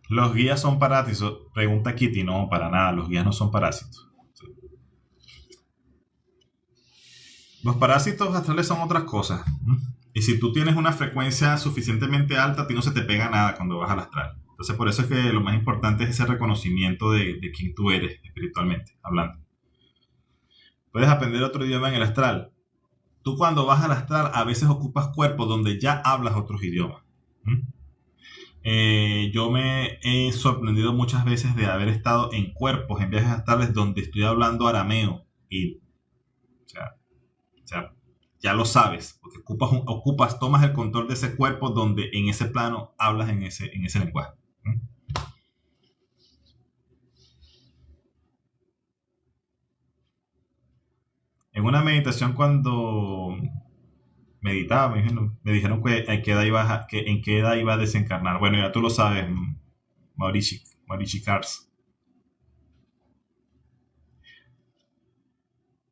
¿Los guías son parásitos? Pregunta Kitty. No, para nada, los guías no son parásitos. Los parásitos astrales son otras cosas. Y si tú tienes una frecuencia suficientemente alta, a ti no se te pega nada cuando vas al astral. Entonces, por eso es que lo más importante es ese reconocimiento de quién tú eres, espiritualmente hablando. Puedes aprender otro idioma en el astral. Tú cuando vas al astral, a veces ocupas cuerpos donde ya hablas otros idiomas. Yo me he sorprendido muchas veces de haber estado en cuerpos, en viajes astrales, donde estoy hablando arameo. O sea, ya lo sabes, porque tomas el control de ese cuerpo donde en ese plano hablas en ese lenguaje. En una meditación cuando meditaba, me dijeron que en qué edad iba a desencarnar. Bueno, ya tú lo sabes, Maurici Cars.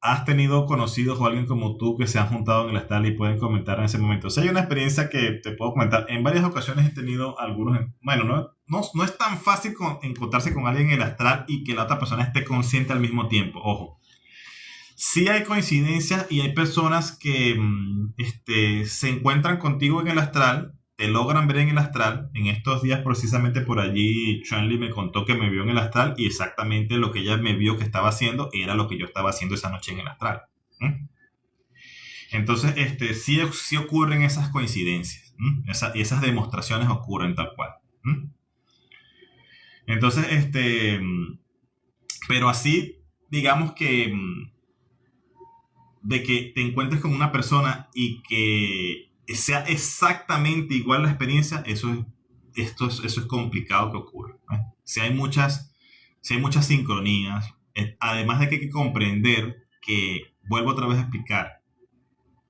¿Has tenido conocidos o alguien como tú que se han juntado en el astral y pueden comentar en ese momento? O sea, hay una experiencia que te puedo comentar. En varias ocasiones he tenido algunos. Bueno, no es tan fácil encontrarse con alguien en el astral y que la otra persona esté consciente al mismo tiempo. Ojo. Sí hay coincidencias y hay personas que se encuentran contigo en el astral, te logran ver en el astral. En estos días, precisamente por allí, Chuan Li me contó que me vio en el astral y exactamente lo que ella me vio que estaba haciendo era lo que yo estaba haciendo esa noche en el astral. Entonces, sí ocurren esas coincidencias. Y esas demostraciones ocurren tal cual. Entonces, pero así, digamos que de que te encuentres con una persona y que sea exactamente igual la experiencia, eso es complicado que ocurra. Si hay muchas sincronías, además de que hay que comprender que, vuelvo otra vez a explicar,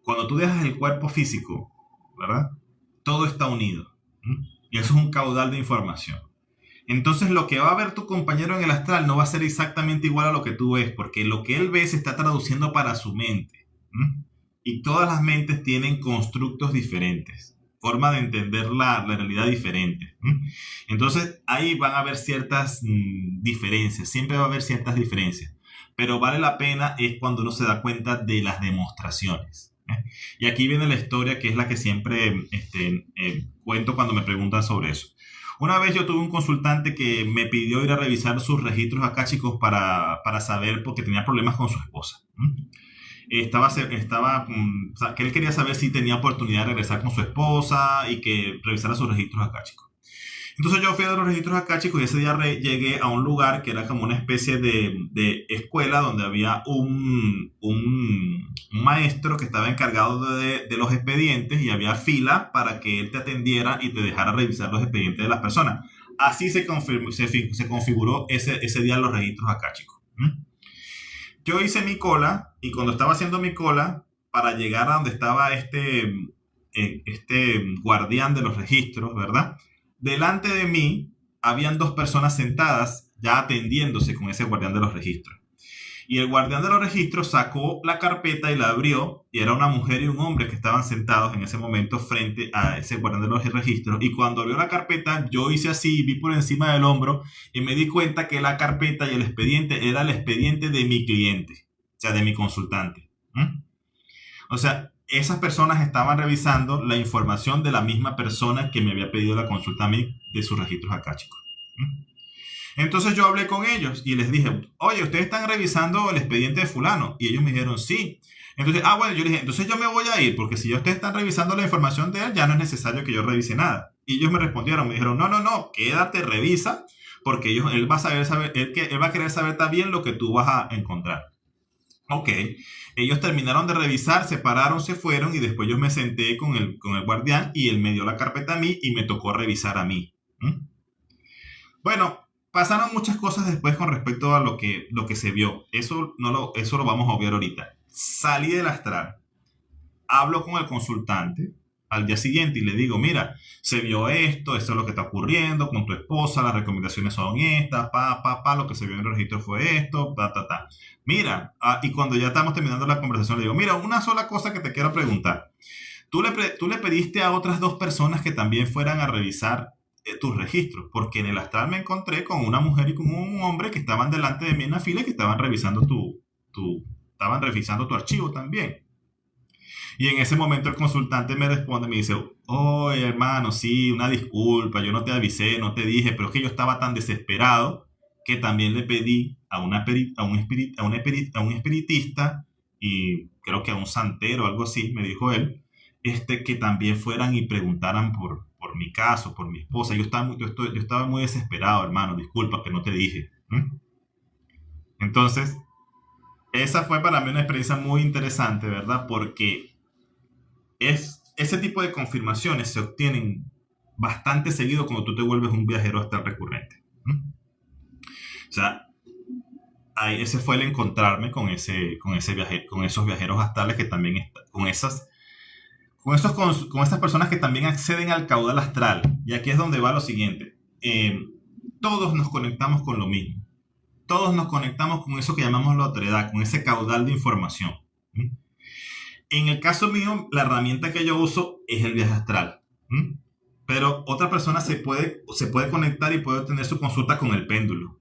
cuando tú dejas el cuerpo físico, ¿verdad? Todo está unido. Y eso es un caudal de información. Entonces lo que va a ver tu compañero en el astral no va a ser exactamente igual a lo que tú ves, porque lo que él ve se está traduciendo para su mente. y todas las mentes tienen constructos diferentes, forma de entender la realidad diferente. Entonces ahí van a haber ciertas diferencias, siempre va a haber ciertas diferencias, pero vale la pena es cuando uno se da cuenta de las demostraciones. Y aquí viene la historia que es la que siempre cuento cuando me preguntan sobre eso. Una vez yo tuve un consultante que me pidió ir a revisar sus registros akáshicos para saber, porque tenía problemas con su esposa. O sea, que él quería saber si tenía oportunidad de regresar con su esposa y que revisara sus registros akáshicos. Entonces yo fui a los registros akáshicos y ese día llegué a un lugar que era como una especie de escuela donde había un maestro que estaba encargado de los expedientes y había fila para que él te atendiera y te dejara revisar los expedientes de las personas. Así se configuró ese día los registros akáshicos. Yo hice mi cola y cuando estaba haciendo mi cola para llegar a donde estaba este guardián de los registros, ¿verdad? Delante de mí habían dos personas sentadas ya atendiéndose con ese guardián de los registros. Y el guardián de los registros sacó la carpeta y la abrió y era una mujer y un hombre que estaban sentados en ese momento frente a ese guardián de los registros. Y cuando abrió la carpeta yo hice así, vi por encima del hombro y me di cuenta que la carpeta y el expediente era el expediente de mi cliente, o sea, de mi consultante. O sea, esas personas estaban revisando la información de la misma persona que me había pedido la consulta a mí de sus registros akáshicos. Entonces yo hablé con ellos y les dije, oye, ¿ustedes están revisando el expediente de fulano? Y ellos me dijeron, sí. Entonces, bueno, yo les dije, entonces yo me voy a ir, porque si ustedes están revisando la información de él, ya no es necesario que yo revise nada. Y ellos me respondieron, me dijeron, no, quédate, revisa, porque él va a querer saber también lo que tú vas a encontrar. Ok, ellos terminaron de revisar, se pararon, se fueron y después yo me senté con el guardián y él me dio la carpeta a mí y me tocó revisar a mí. Bueno, pasaron muchas cosas después con respecto a lo que se vio. Eso lo vamos a obviar ahorita. Salí del astral, hablo con el consultante al día siguiente y le digo, mira, se vio esto es lo que está ocurriendo con tu esposa, las recomendaciones son estas, lo que se vio en el registro fue esto, Mira, y cuando ya estamos terminando la conversación le digo, mira, una sola cosa que te quiero preguntar. ¿Tú le pediste a otras dos personas que también fueran a revisar tus registros? Porque en el astral me encontré con una mujer y con un hombre que estaban delante de mí en la fila y que estaban revisando estaban revisando tu archivo también. Y en ese momento el consultante me responde, me dice, oye hermano, sí, una disculpa, yo no te avisé, no te dije, pero es que yo estaba tan desesperado que también le pedí a un espiritista y creo que a un santero, algo así, me dijo él, que también fueran y preguntaran por mi caso, por mi esposa. Yo estaba muy desesperado, hermano, disculpa que no te dije. Entonces, esa fue para mí una experiencia muy interesante, ¿verdad? Porque ese tipo de confirmaciones se obtienen bastante seguido cuando tú te vuelves un viajero astral recurrente. O sea, ese fue el encontrarme con esos viajeros astrales que también con estas personas que también acceden al caudal astral. Y aquí es donde va lo siguiente. Todos nos conectamos con lo mismo. Todos nos conectamos con eso que llamamos la otredad, con ese caudal de información. En el caso mío, la herramienta que yo uso es el viaje astral. Pero otra persona se puede conectar y puede tener su consulta con el péndulo.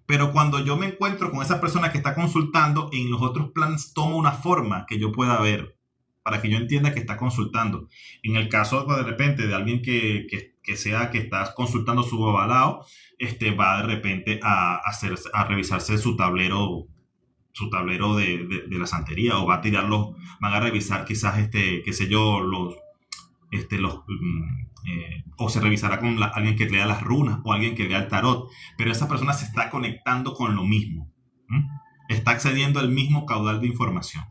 Pero cuando yo me encuentro con esa persona que está consultando, en los otros planes toma una forma que yo pueda ver, para que yo entienda que está consultando. En el caso de repente de alguien que está consultando su babalao, va de repente a revisarse su tablero de la santería, o van a revisar quizás qué sé yo, o se revisará con alguien que lea las runas o alguien que lea el tarot, pero esa persona se está conectando con lo mismo, está accediendo al mismo caudal de información.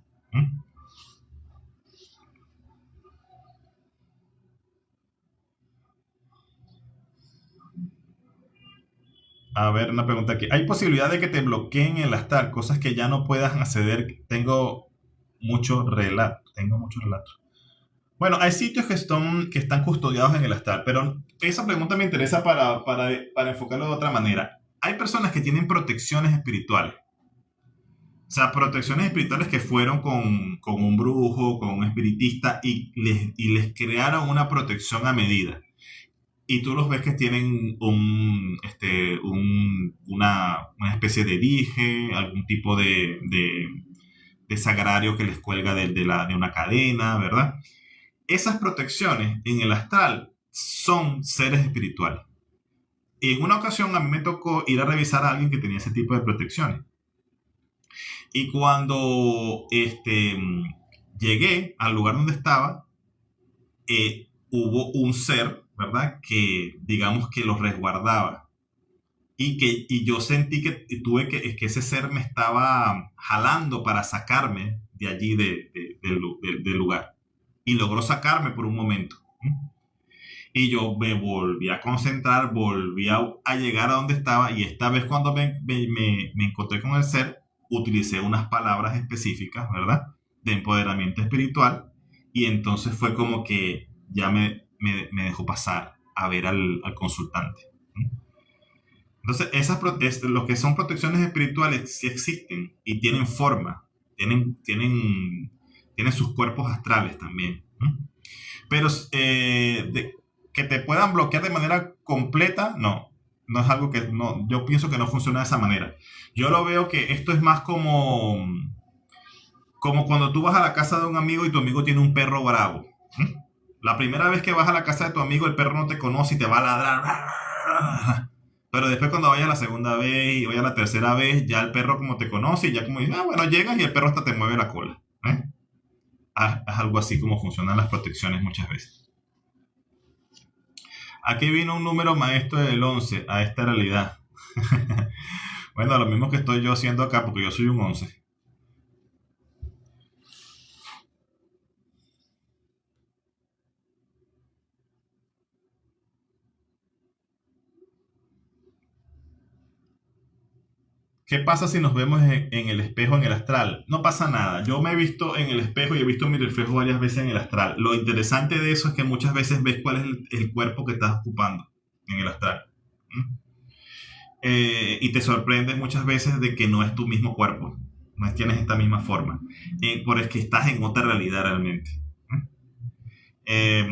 A ver, una pregunta aquí. ¿Hay posibilidad de que te bloqueen el astral? Cosas que ya no puedas acceder. Tengo mucho relato. Bueno, hay sitios que están custodiados en el astral, pero esa pregunta me interesa para enfocarlo de otra manera. Hay personas que tienen protecciones espirituales. O sea, protecciones espirituales que fueron con un brujo, con un espiritista y les crearon una protección a medida. Y tú los ves que tienen una especie de dije, algún tipo de sagrario que les cuelga de una cadena, ¿verdad? Esas protecciones en el astral son seres espirituales. Y en una ocasión a mí me tocó ir a revisar a alguien que tenía ese tipo de protecciones. Y cuando llegué al lugar donde estaba, hubo un ser, ¿verdad? Que digamos que los resguardaba. Y yo sentí que ese ser me estaba jalando para sacarme de allí, del lugar. Y logró sacarme por un momento. Y yo me volví a concentrar, volví a llegar a donde estaba. Y esta vez cuando me encontré con el ser, utilicé unas palabras específicas, ¿verdad? De empoderamiento espiritual. Y entonces fue como que ya me dejó pasar a ver al consultante. Entonces, lo que son protecciones espirituales sí existen y tienen forma, tienen sus cuerpos astrales también. Pero que te puedan bloquear de manera completa, no es algo que yo pienso que no funciona de esa manera. Yo lo veo que esto es más como cuando tú vas a la casa de un amigo y tu amigo tiene un perro bravo. La primera vez que vas a la casa de tu amigo, el perro no te conoce y te va a ladrar. Pero después cuando vayas la segunda vez y vayas la tercera vez, ya el perro como te conoce y ya como dice, bueno, llegas y el perro hasta te mueve la cola. Es algo así como funcionan las protecciones muchas veces. Aquí vino un número maestro del 11 a esta realidad. Bueno, lo mismo que estoy yo haciendo acá porque yo soy un 11. ¿Qué pasa si nos vemos en el espejo, en el astral? No pasa nada. Yo me he visto en el espejo y he visto mi reflejo varias veces en el astral. Lo interesante de eso es que muchas veces ves cuál es el cuerpo que estás ocupando en el astral. Y te sorprendes muchas veces de que no es tu mismo cuerpo. No tienes esta misma forma. Por es que estás en otra realidad realmente. Eh,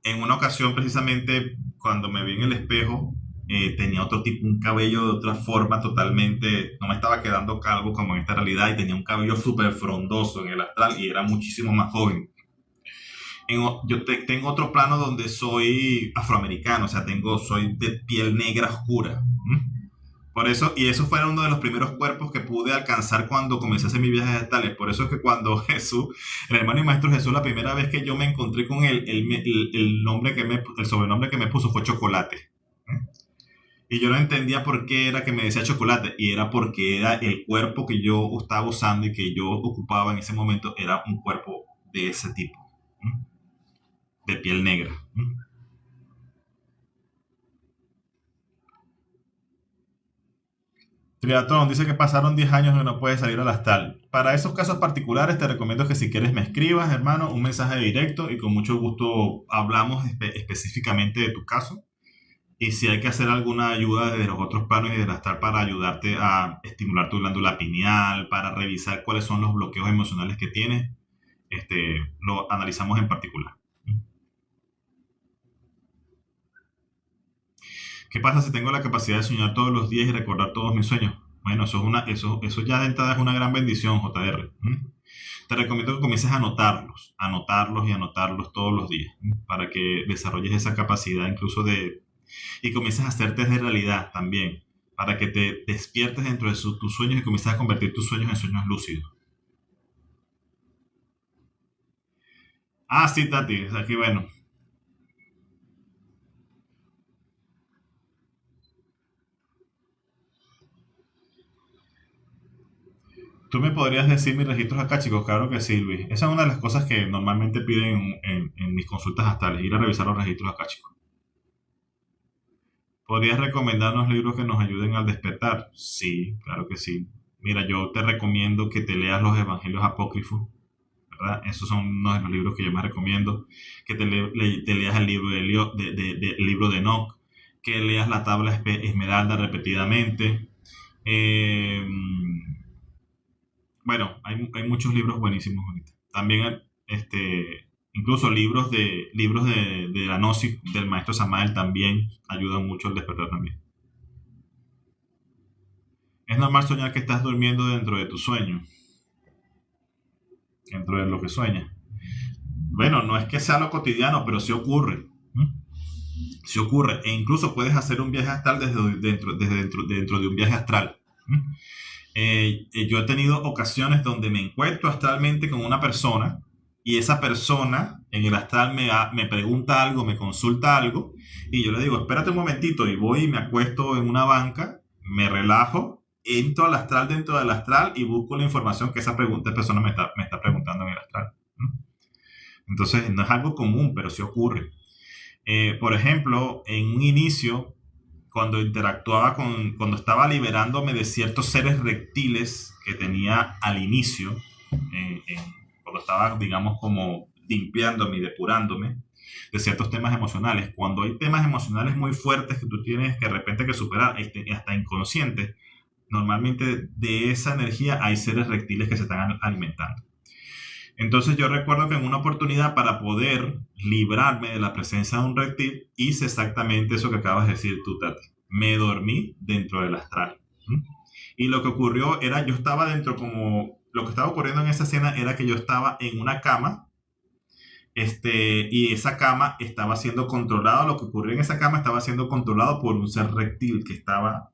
en una ocasión, precisamente, cuando me vi en el espejo, tenía otro tipo, un cabello de otra forma totalmente, no me estaba quedando calvo como en esta realidad y tenía un cabello súper frondoso en el astral y era muchísimo más joven. Yo tengo otro plano donde soy afroamericano, o sea, soy de piel negra oscura. Por eso, y eso fue uno de los primeros cuerpos que pude alcanzar cuando comencé a hacer mis viajes astrales. Por eso es que cuando Jesús, el hermano y maestro Jesús, la primera vez que yo me encontré con él, el sobrenombre que me puso fue Chocolate. Y yo no entendía por qué era que me decía chocolate. Y era porque era el cuerpo que yo estaba usando y que yo ocupaba en ese momento. Era un cuerpo de ese tipo. De piel negra. Triatlón dice que pasaron 10 años y no puede salir al astral. Para esos casos particulares te recomiendo que si quieres me escribas, hermano, un mensaje directo y con mucho gusto hablamos específicamente de tu caso. Y si hay que hacer alguna ayuda desde los otros planos y del astral para ayudarte a estimular tu glándula pineal, para revisar cuáles son los bloqueos emocionales que tienes, lo analizamos en particular. ¿Qué pasa si tengo la capacidad de soñar todos los días y recordar todos mis sueños? Bueno, eso ya de entrada es una gran bendición, JR. Te recomiendo que comiences a anotarlos y anotarlos todos los días, para que desarrolles esa capacidad incluso y comiences a hacerte de realidad también, para que te despiertes dentro de tus sueños y comiences a convertir tus sueños en sueños lúcidos. Ah, sí, Tati, aquí bueno. ¿Tú me podrías decir mis registros acá, chicos? Claro que sí, Luis. Esa es una de las cosas que normalmente piden en mis consultas astrales, ir a revisar los registros acá, chicos. ¿Podrías recomendarnos libros que nos ayuden al despertar? Sí, claro que sí. Mira, yo te recomiendo que te leas los Evangelios Apócrifos, ¿verdad? Esos son uno de los libros que yo más recomiendo. Que te leas el libro el libro de Enoch, que leas la tabla Esmeralda repetidamente. Eh, Bueno, hay muchos libros buenísimos ahorita. También, incluso libros de la Gnosis del maestro Samael también ayudan mucho al despertar también. Es normal soñar que estás durmiendo dentro de tu sueño, dentro de lo que sueñas. Bueno, no es que sea lo cotidiano, pero sí ocurre. ¿Mm? Sí ocurre. E incluso puedes hacer un viaje astral desde dentro de un viaje astral. ¿Mm? Yo he tenido ocasiones donde me encuentro astralmente con una persona y esa persona en el astral me pregunta algo, me consulta algo y yo le digo, espérate un momentito y voy y me acuesto en una banca, me relajo, entro al astral dentro del astral y busco la información que esa persona me está preguntando en el astral. ¿Mm? Entonces no es algo común, pero sí ocurre. Por ejemplo, en un inicio cuando estaba liberándome de ciertos seres reptiles que tenía al inicio, cuando estaba, digamos, como limpiándome y depurándome de ciertos temas emocionales. Cuando hay temas emocionales muy fuertes que tú tienes que de repente que superar, hasta inconscientes, normalmente de esa energía hay seres reptiles que se están alimentando. Entonces yo recuerdo que en una oportunidad para poder librarme de la presencia de un reptil, hice exactamente eso que acabas de decir tú, Tati. Me dormí dentro del astral. ¿Mm? Y lo que ocurrió era, yo estaba dentro como, lo que estaba ocurriendo en esa escena era que yo estaba en una cama, y esa cama estaba siendo controlada, lo que ocurrió en esa cama estaba siendo controlado por un ser reptil que estaba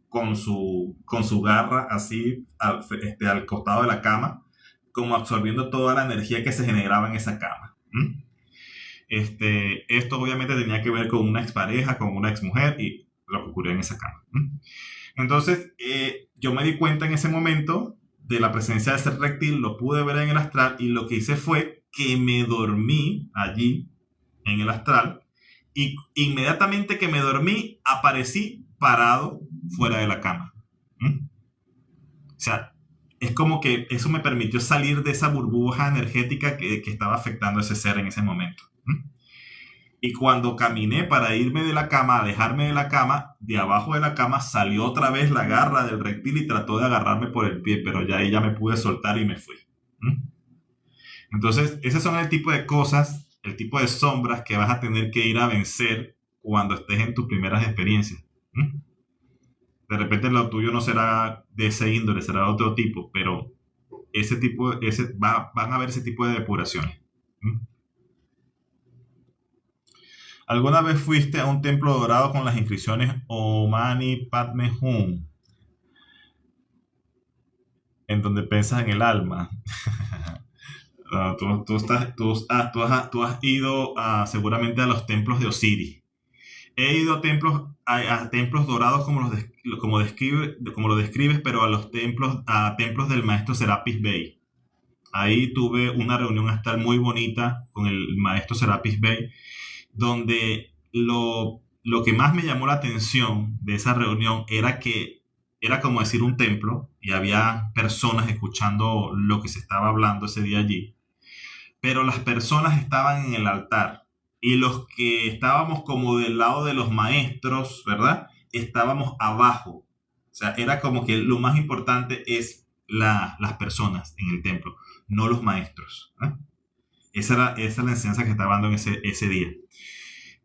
con su garra así al costado de la cama, como absorbiendo toda la energía que se generaba en esa cama. ¿Mm? Esto obviamente tenía que ver con una expareja, con una exmujer y lo que ocurrió en esa cama. ¿Mm? Entonces, yo me di cuenta en ese momento de la presencia de ese reptil, lo pude ver en el astral y lo que hice fue que me dormí allí en el astral y inmediatamente que me dormí aparecí parado fuera de la cama. ¿Mm? O sea, es como que eso me permitió salir de esa burbuja energética que estaba afectando a ese ser en ese momento. ¿Mm? Y cuando caminé para irme de la cama, alejarme de la cama, de abajo de la cama salió otra vez la garra del reptil y trató de agarrarme por el pie, pero ya ahí ya me pude soltar y me fui. ¿Mm? Entonces, esos son el tipo de cosas, el tipo de sombras que vas a tener que ir a vencer cuando estés en tus primeras experiencias. ¿Mm? De repente lo tuyo no será de ese índole, será de otro tipo, pero van a haber ese tipo de depuraciones. ¿Mm? ¿Alguna vez fuiste a un templo dorado con las inscripciones Om Mani Padme Hum, en donde piensas en el alma? Tú has ido seguramente a los templos de Osiris. He ido a templos dorados como lo describes, pero a templos del maestro Serapis Bey. Ahí tuve una reunión astral muy bonita con el maestro Serapis Bey, donde lo que más me llamó la atención de esa reunión era que era como decir un templo y había personas escuchando lo que se estaba hablando ese día allí, pero las personas estaban en el altar y los que estábamos como del lado de los maestros, ¿verdad? Estábamos abajo. O sea, era como que lo más importante es las personas en el templo, no los maestros. ¿Eh? Esa es la enseñanza que estaba dando en ese día.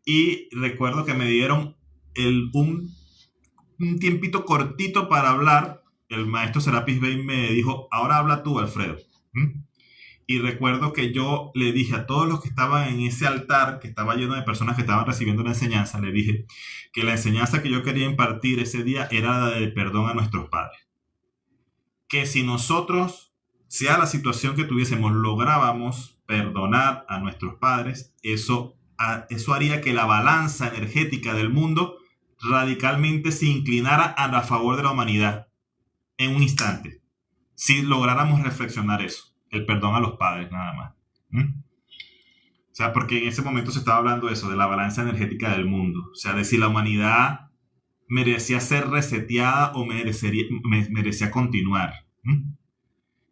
Y recuerdo que me dieron un tiempito cortito para hablar. El maestro Serapis Bey me dijo, ahora habla tú, Alfredo. ¿Mm? Y recuerdo que yo le dije a todos los que estaban en ese altar, que estaba lleno de personas que estaban recibiendo la enseñanza, le dije que la enseñanza que yo quería impartir ese día era la del perdón a nuestros padres. Que si nosotros, sea la situación que tuviésemos, lográbamos perdonar a nuestros padres, eso haría que la balanza energética del mundo radicalmente se inclinara a favor de la humanidad en un instante. Si lográramos reflexionar eso. El perdón a los padres, nada más. ¿Mm? O sea, porque en ese momento se estaba hablando de eso, de la balanza energética del mundo. O sea, de si la humanidad merecía ser reseteada o merecía continuar. ¿Mm?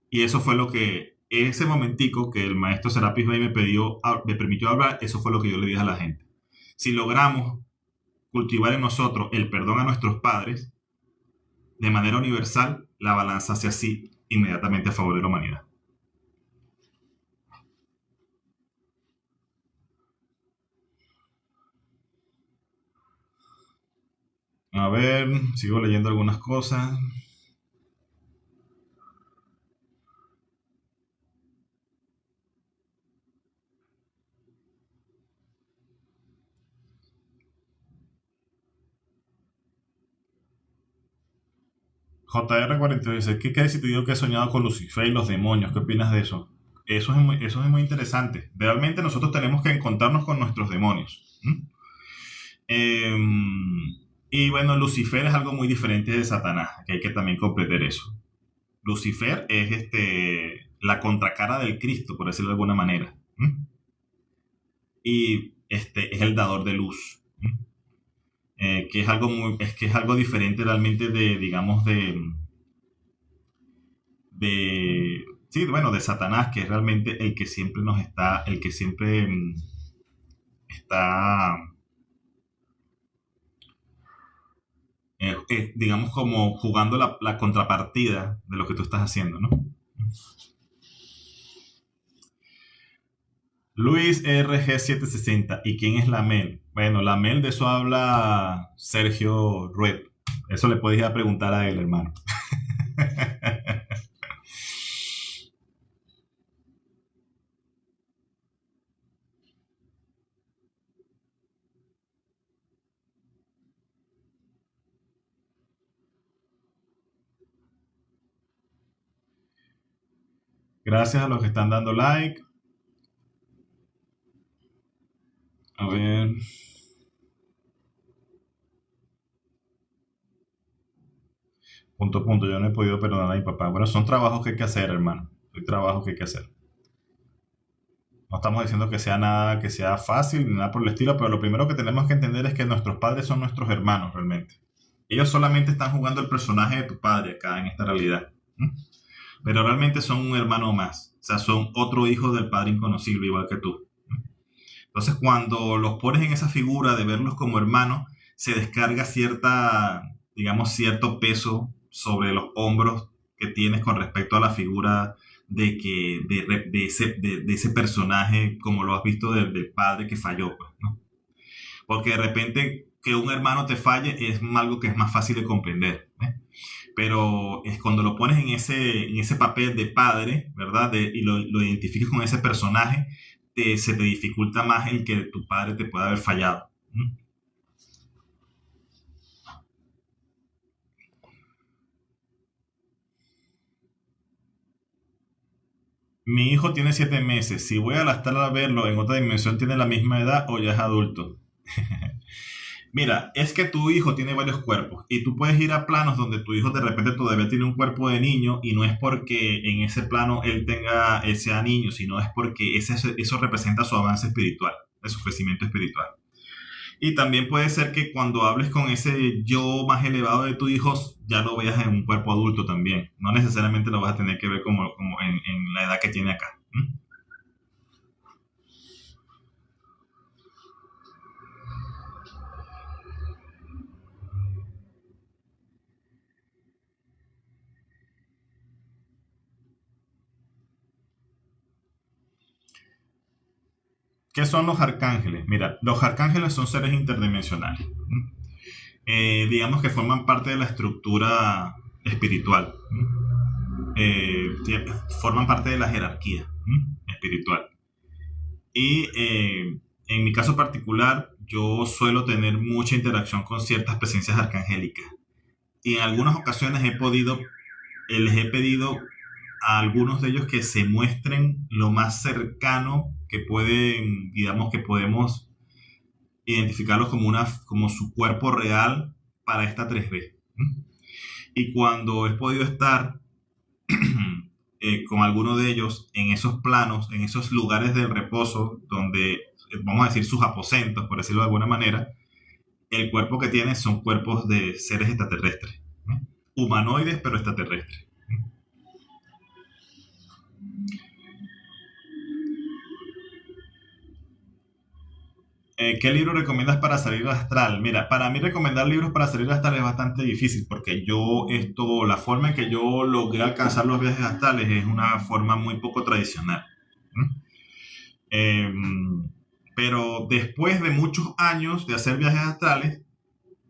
Y eso fue lo que, ese momentico que el maestro Serapis Bey me permitió hablar, eso fue lo que yo le dije a la gente. Si logramos cultivar en nosotros el perdón a nuestros padres, de manera universal, la balanza hace así inmediatamente a favor de la humanidad. A ver, sigo leyendo algunas cosas. JR42 dice, ¿qué crees si te digo que he soñado con Lucifer y los demonios? ¿Qué opinas de eso? Eso es muy interesante. Realmente nosotros tenemos que encontrarnos con nuestros demonios. Eh, y bueno, Lucifer es algo muy diferente de Satanás, que hay que también comprender eso. Lucifer es la contracara del Cristo, por decirlo de alguna manera. Y es el dador de luz. Que es algo que es algo diferente realmente de, digamos, sí, bueno, de Satanás, que es realmente el que siempre el que siempre está, digamos, como jugando la contrapartida de lo que tú estás haciendo, ¿no? Luis RG760, ¿y quién es la Mel? Bueno, la Mel, de eso habla Sergio Rued. Eso le puedes ir a preguntar a él, hermano. Gracias a los que están dando like. A ver. Punto, yo no he podido perdonar a mi papá. Bueno, son trabajos que hay que hacer, hermano. Son trabajos que hay que hacer. No estamos diciendo que sea nada, que sea fácil, ni nada por el estilo, pero lo primero que tenemos que entender es que nuestros padres son nuestros hermanos realmente. Ellos solamente están jugando el personaje de tu padre acá en esta realidad. Pero realmente son un hermano más. O sea, son otro hijo del padre inconocible, igual que tú. Entonces, cuando los pones en esa figura de verlos como hermanos, se descarga digamos, cierto peso sobre los hombros que tienes con respecto a la figura de ese personaje, como lo has visto del padre que falló, pues, ¿no? Porque de repente que un hermano te falle es algo que es más fácil de comprender, ¿eh? Pero es cuando lo pones en ese papel de padre, ¿verdad? Y lo identificas con ese personaje, se te dificulta más el que tu padre te pueda haber fallado. Mi hijo tiene 7 meses. Si voy a la sala a verlo en otra dimensión, ¿tiene la misma edad o ya es adulto? Mira, es que tu hijo tiene varios cuerpos y tú puedes ir a planos donde tu hijo de repente todavía tiene un cuerpo de niño y no es porque en ese plano él sea niño, sino es porque eso representa su avance espiritual, su crecimiento espiritual. Y también puede ser que cuando hables con ese yo más elevado de tu hijo, ya lo veas en un cuerpo adulto también. No necesariamente lo vas a tener que ver como en la edad que tiene acá. ¿Qué son los arcángeles? Mira, los arcángeles son seres interdimensionales. Digamos que forman parte de la estructura espiritual. Forman parte de la jerarquía espiritual. Y en mi caso particular, yo suelo tener mucha interacción con ciertas presencias arcangélicas. Y en algunas ocasiones les he pedido a algunos de ellos que se muestren lo más cercano que pueden, digamos que podemos identificarlos como su cuerpo real para esta 3D. Y cuando he podido estar con alguno de ellos en esos planos, en esos lugares del reposo, donde vamos a decir sus aposentos, por decirlo de alguna manera, el cuerpo que tienen son cuerpos de seres extraterrestres, ¿no? Humanoides pero extraterrestres. ¿Qué libro recomiendas para salir astral? Mira, para mí recomendar libros para salir astral es bastante difícil porque la forma en que yo logré alcanzar los viajes astrales es una forma muy poco tradicional. ¿No? Pero después de muchos años de hacer viajes astrales,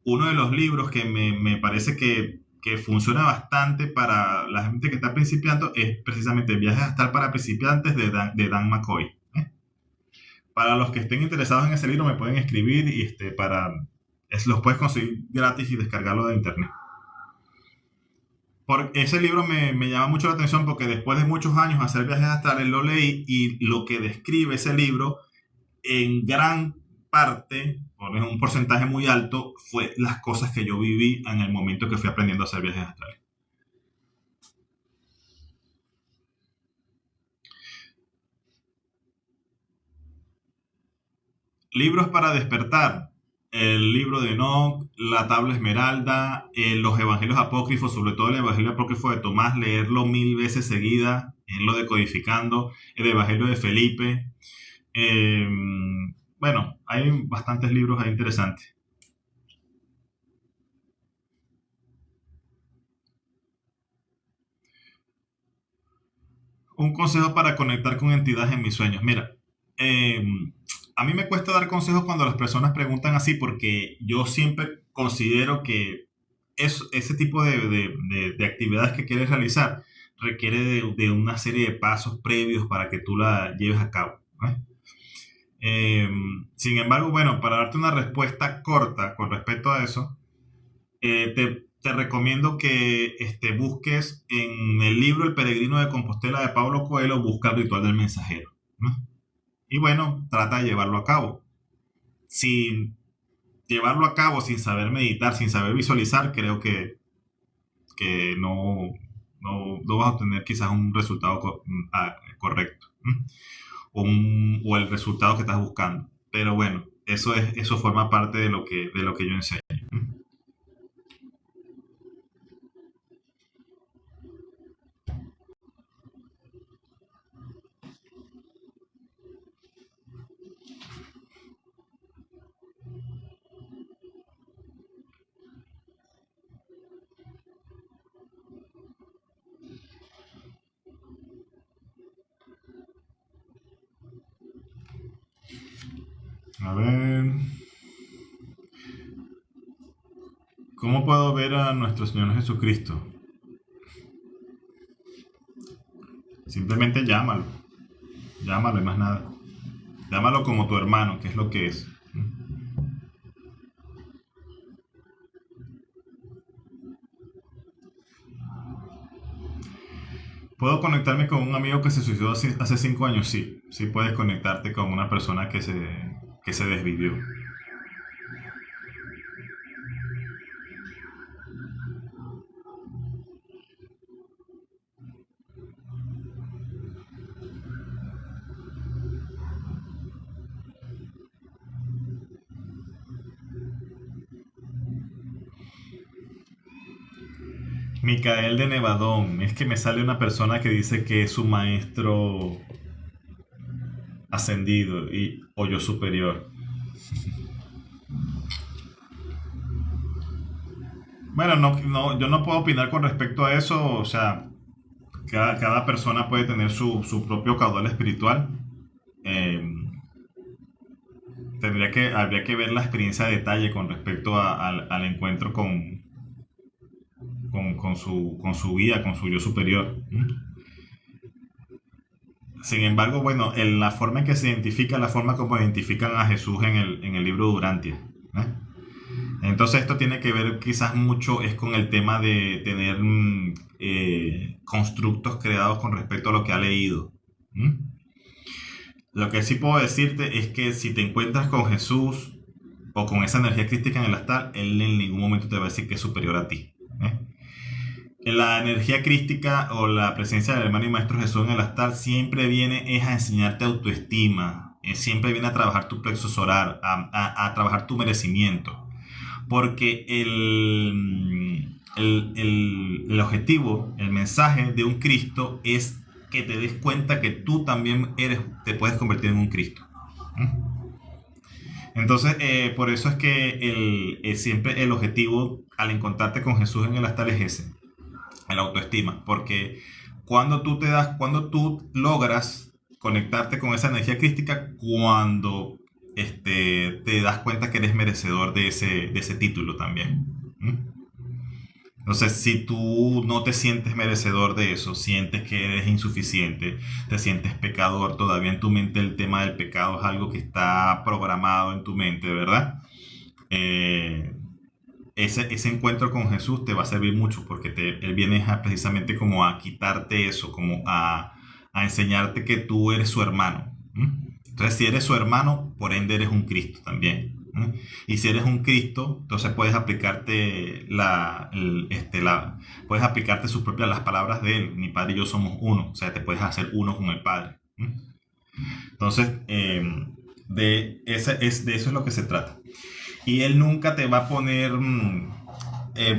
uno de los libros que me parece que funciona bastante para la gente que está principiando es precisamente Viajes Astral para Principiantes de Dan McCoy. Para los que estén interesados en ese libro me pueden escribir y los puedes conseguir gratis y descargarlo de internet. Ese libro me llama mucho la atención porque después de muchos años hacer viajes astrales lo leí y lo que describe ese libro en gran parte, por un porcentaje muy alto, fue las cosas que yo viví en el momento que fui aprendiendo a hacer viajes astrales. Libros para despertar. El libro de Enoch, la tabla esmeralda, los evangelios apócrifos, sobre todo el evangelio apócrifo de Tomás, leerlo 1000 veces seguida, irlo decodificando, el evangelio de Felipe. Bueno, hay bastantes libros ahí interesantes. Un consejo para conectar con entidades en mis sueños. Mira, a mí me cuesta dar consejos cuando las personas preguntan así porque yo siempre considero que ese tipo de actividades que quieres realizar requiere de una serie de pasos previos para que tú la lleves a cabo, ¿no? Sin embargo, bueno, para darte una respuesta corta con respecto a eso, te recomiendo que busques en el libro El Peregrino de Compostela de Pablo Coelho, busca el ritual del mensajero, ¿no? Y bueno, trata de llevarlo a cabo. Sin llevarlo a cabo, sin saber meditar, sin saber visualizar, creo que no vas a obtener quizás un resultado correcto, ¿no? O el resultado que estás buscando. Pero bueno, eso forma parte de lo que yo enseño. A ver, ¿cómo puedo ver a nuestro Señor Jesucristo? Simplemente llámalo y más nada. Llámalo como tu hermano, que es lo que es. ¿Puedo conectarme con un amigo que se suicidó hace 5 años? Sí, sí puedes conectarte con una persona que se desvivió. Micael de Nevadón, es que me sale una persona que dice que es su maestro ascendido o yo superior. Bueno, yo no puedo opinar con respecto a eso, o sea, cada persona puede tener su propio caudal espiritual. Eh, habría que ver la experiencia de detalle con respecto al encuentro con su guía, con su yo superior. Sin embargo, bueno, la forma en que se identifica, la forma como identifican a Jesús en el libro Durantia, ¿eh? Entonces esto tiene que ver quizás mucho es con el tema de tener constructos creados con respecto a lo que ha leído. Lo que sí puedo decirte es que si te encuentras con Jesús o con esa energía crística en el astral, Él en ningún momento te va a decir que es superior a ti, ¿eh? La energía crística o la presencia del hermano y maestro Jesús en el astral siempre viene es a enseñarte autoestima, siempre viene a trabajar tu plexo solar, a trabajar tu merecimiento. Porque el objetivo, el mensaje de un Cristo es que te des cuenta que tú también te puedes convertir en un Cristo. Entonces, por eso es que siempre el objetivo al encontrarte con Jesús en el altar es ese, el autoestima, porque cuando tú logras conectarte con esa energía crística, cuando te das cuenta que eres merecedor de ese título también. ¿Mm? Entonces, si tú no te sientes merecedor de eso, sientes que eres insuficiente, te sientes pecador, todavía en tu mente el tema del pecado es algo que está programado en tu mente, ¿verdad? Eh, ese encuentro con Jesús te va a servir mucho porque Él viene precisamente como a quitarte eso, como a enseñarte que tú eres su hermano. Entonces, si eres su hermano, por ende eres un Cristo también. Y si eres un Cristo, entonces puedes aplicarte puedes aplicarte las palabras de Él. Mi Padre y yo somos uno. O sea, te puedes hacer uno con el Padre. Entonces, de eso es lo que se trata. Y Él nunca te va a poner...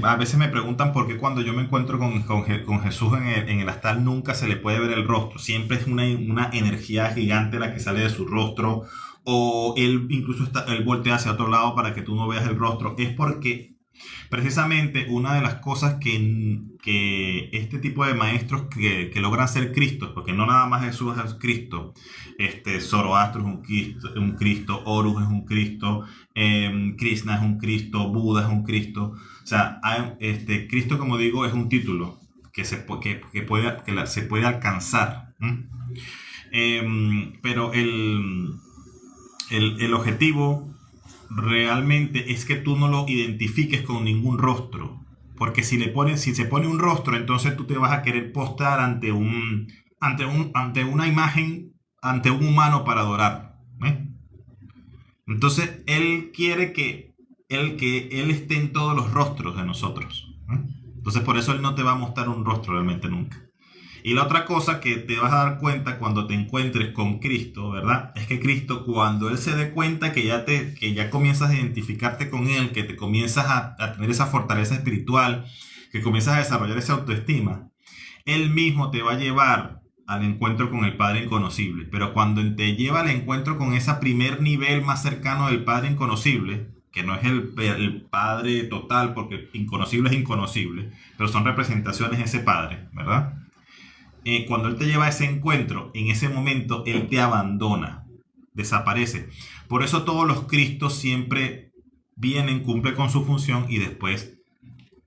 a veces me preguntan por qué cuando yo me encuentro con Jesús en el altar nunca se le puede ver el rostro. Siempre es una energía gigante la que sale de su rostro. O Él incluso él voltea hacia otro lado para que tú no veas el rostro. Es porque precisamente una de las cosas que este tipo de maestros que logran ser Cristos, porque no nada más Jesús es Cristo, Zoroastro es un Cristo, Horus es un Cristo, Krishna es un Cristo, Buda es un Cristo. O sea, Cristo, como digo, es un título que se puede alcanzar. Pero el objetivo realmente es que tú no lo identifiques con ningún rostro. Porque si se pone un rostro, entonces tú te vas a querer postrar ante una imagen, ante un humano para adorar. Entonces, Él quiere que Él esté en todos los rostros de nosotros. Entonces, por eso Él no te va a mostrar un rostro realmente nunca. Y la otra cosa que te vas a dar cuenta cuando te encuentres con Cristo, ¿verdad? Es que Cristo, cuando Él se dé cuenta que ya comienzas a identificarte con Él, que te comienzas a tener esa fortaleza espiritual, que comienzas a desarrollar esa autoestima, Él mismo te va a llevar al encuentro con el Padre Inconocible. Pero cuando te lleva al encuentro con ese primer nivel más cercano del Padre Inconocible, que no es el Padre total, porque inconocible es inconocible, pero son representaciones de ese Padre, ¿verdad? Cuando Él te lleva a ese encuentro, en ese momento Él te abandona, desaparece. Por eso todos los Cristos siempre vienen, cumplen con su función y después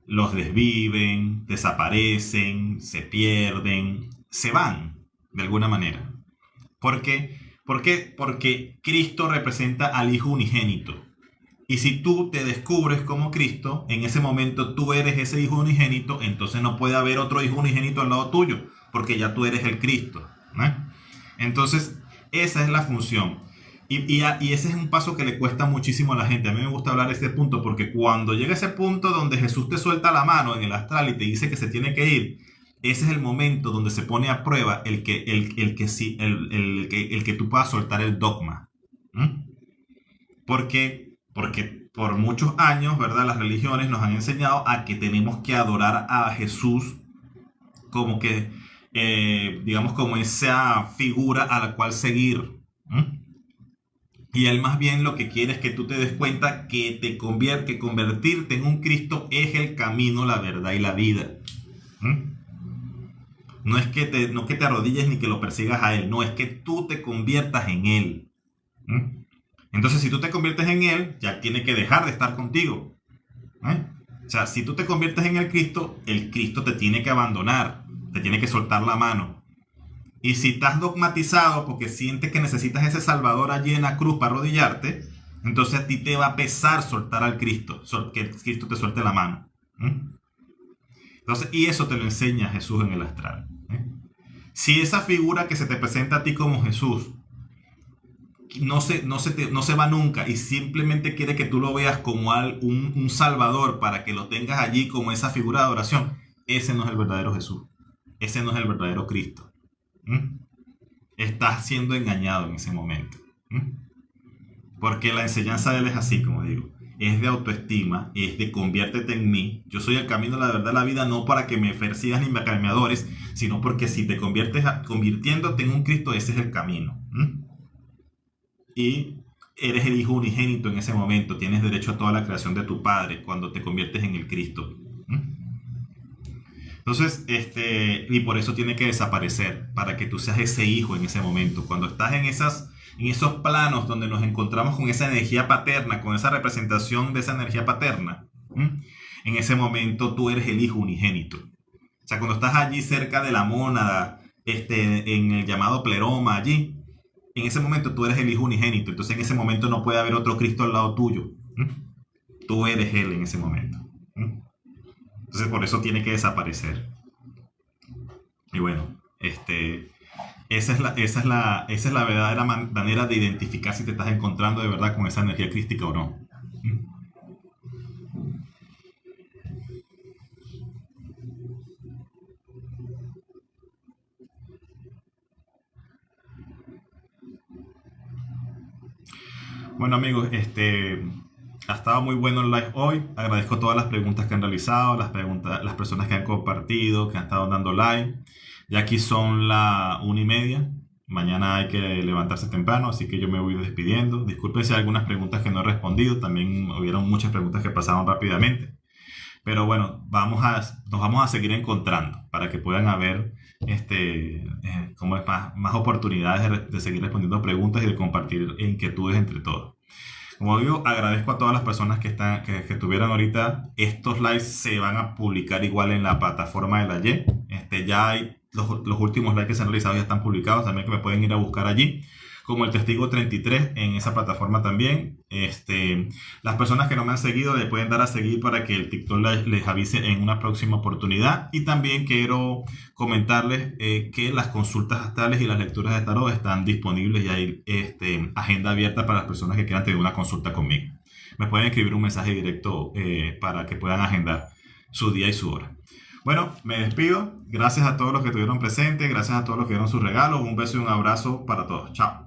los desviven, desaparecen, se pierden, se van de alguna manera. ¿Por qué? Porque Cristo representa al Hijo unigénito. Y si tú te descubres como Cristo, en ese momento tú eres ese Hijo unigénito, entonces no puede haber otro Hijo unigénito al lado tuyo, porque ya tú eres el Cristo, ¿no? Entonces, esa es la función. Y ese es un paso que le cuesta muchísimo a la gente. A mí me gusta hablar de este punto, porque cuando llega ese punto donde Jesús te suelta la mano en el astral y te dice que se tiene que ir, ese es el momento donde se pone a prueba el que tú puedas soltar el dogma. Porque por muchos años, ¿verdad? Las religiones nos han enseñado a que tenemos que adorar a Jesús como que, digamos, como esa figura a la cual seguir. Y Él más bien lo que quiere es que tú te des cuenta que convertirte en un Cristo es el camino, la verdad y la vida. No es que te arrodilles ni que lo persigas a Él, no, es que tú te conviertas en Él. Entonces, si tú te conviertes en Él, ya tiene que dejar de estar contigo. O sea, si tú te conviertes en el Cristo te tiene que abandonar, te tiene que soltar la mano. Y si estás dogmatizado porque sientes que necesitas ese Salvador allí en la cruz para arrodillarte, entonces a ti te va a pesar soltar al Cristo, que el Cristo te suelte la mano. Entonces, y eso te lo enseña Jesús en el astral. Si esa figura que se te presenta a ti como Jesús no se va nunca y simplemente quiere que tú lo veas como un salvador para que lo tengas allí como esa figura de adoración, ese no es el verdadero Jesús, ese no es el verdadero Cristo. Estás siendo engañado en ese momento, porque la enseñanza de Él es así, como digo, es de autoestima, es de conviértete en mí, yo soy el camino, la verdad, la vida, no para que me persigas ni para que me adores, sino porque si te convirtiéndote en un Cristo, ese es el camino. Y eres el hijo unigénito en ese momento, tienes derecho a toda la creación de tu padre cuando te conviertes en el Cristo. Entonces, y por eso tiene que desaparecer, para que tú seas ese hijo en ese momento. Cuando estás en esos planos donde nos encontramos con esa energía paterna, con esa representación de esa energía paterna, en ese momento tú eres el hijo unigénito. O sea, cuando estás allí cerca de la mónada, en el llamado pleroma allí, en ese momento tú eres el hijo unigénito. Entonces en ese momento no puede haber otro Cristo al lado tuyo. Tú eres él en ese momento. Entonces por eso tiene que desaparecer. Y bueno, esa es la verdadera manera de identificar si te estás encontrando de verdad con esa energía crística o no. Bueno amigos, ha estado muy bueno el live hoy. Agradezco todas las preguntas que han realizado, las personas que han compartido, que han estado dando like. Ya aquí son las 1:30. Mañana hay que levantarse temprano, así que yo me voy despidiendo. Disculpen si hay algunas preguntas que no he respondido. También hubieron muchas preguntas que pasaron rápidamente. Pero bueno, nos vamos a seguir encontrando para que puedan haber como es más oportunidades de seguir respondiendo preguntas y de compartir inquietudes entre todos. Como digo, agradezco a todas las personas que estuvieron ahorita. Estos lives se van a publicar igual en la plataforma de la Y. Ya hay los últimos lives que se han realizado, ya están publicados también, que me pueden ir a buscar allí, como el Testigo 33 en esa plataforma también. Las personas que no me han seguido le pueden dar a seguir para que el TikTok les avise en una próxima oportunidad. Y también quiero comentarles que las consultas astrales y las lecturas de tarot están disponibles y hay agenda abierta para las personas que quieran tener una consulta conmigo. Me pueden escribir un mensaje directo para que puedan agendar su día y su hora. Bueno, me despido. Gracias a todos los que estuvieron presentes. Gracias a todos los que dieron sus regalos. Un beso y un abrazo para todos. Chao.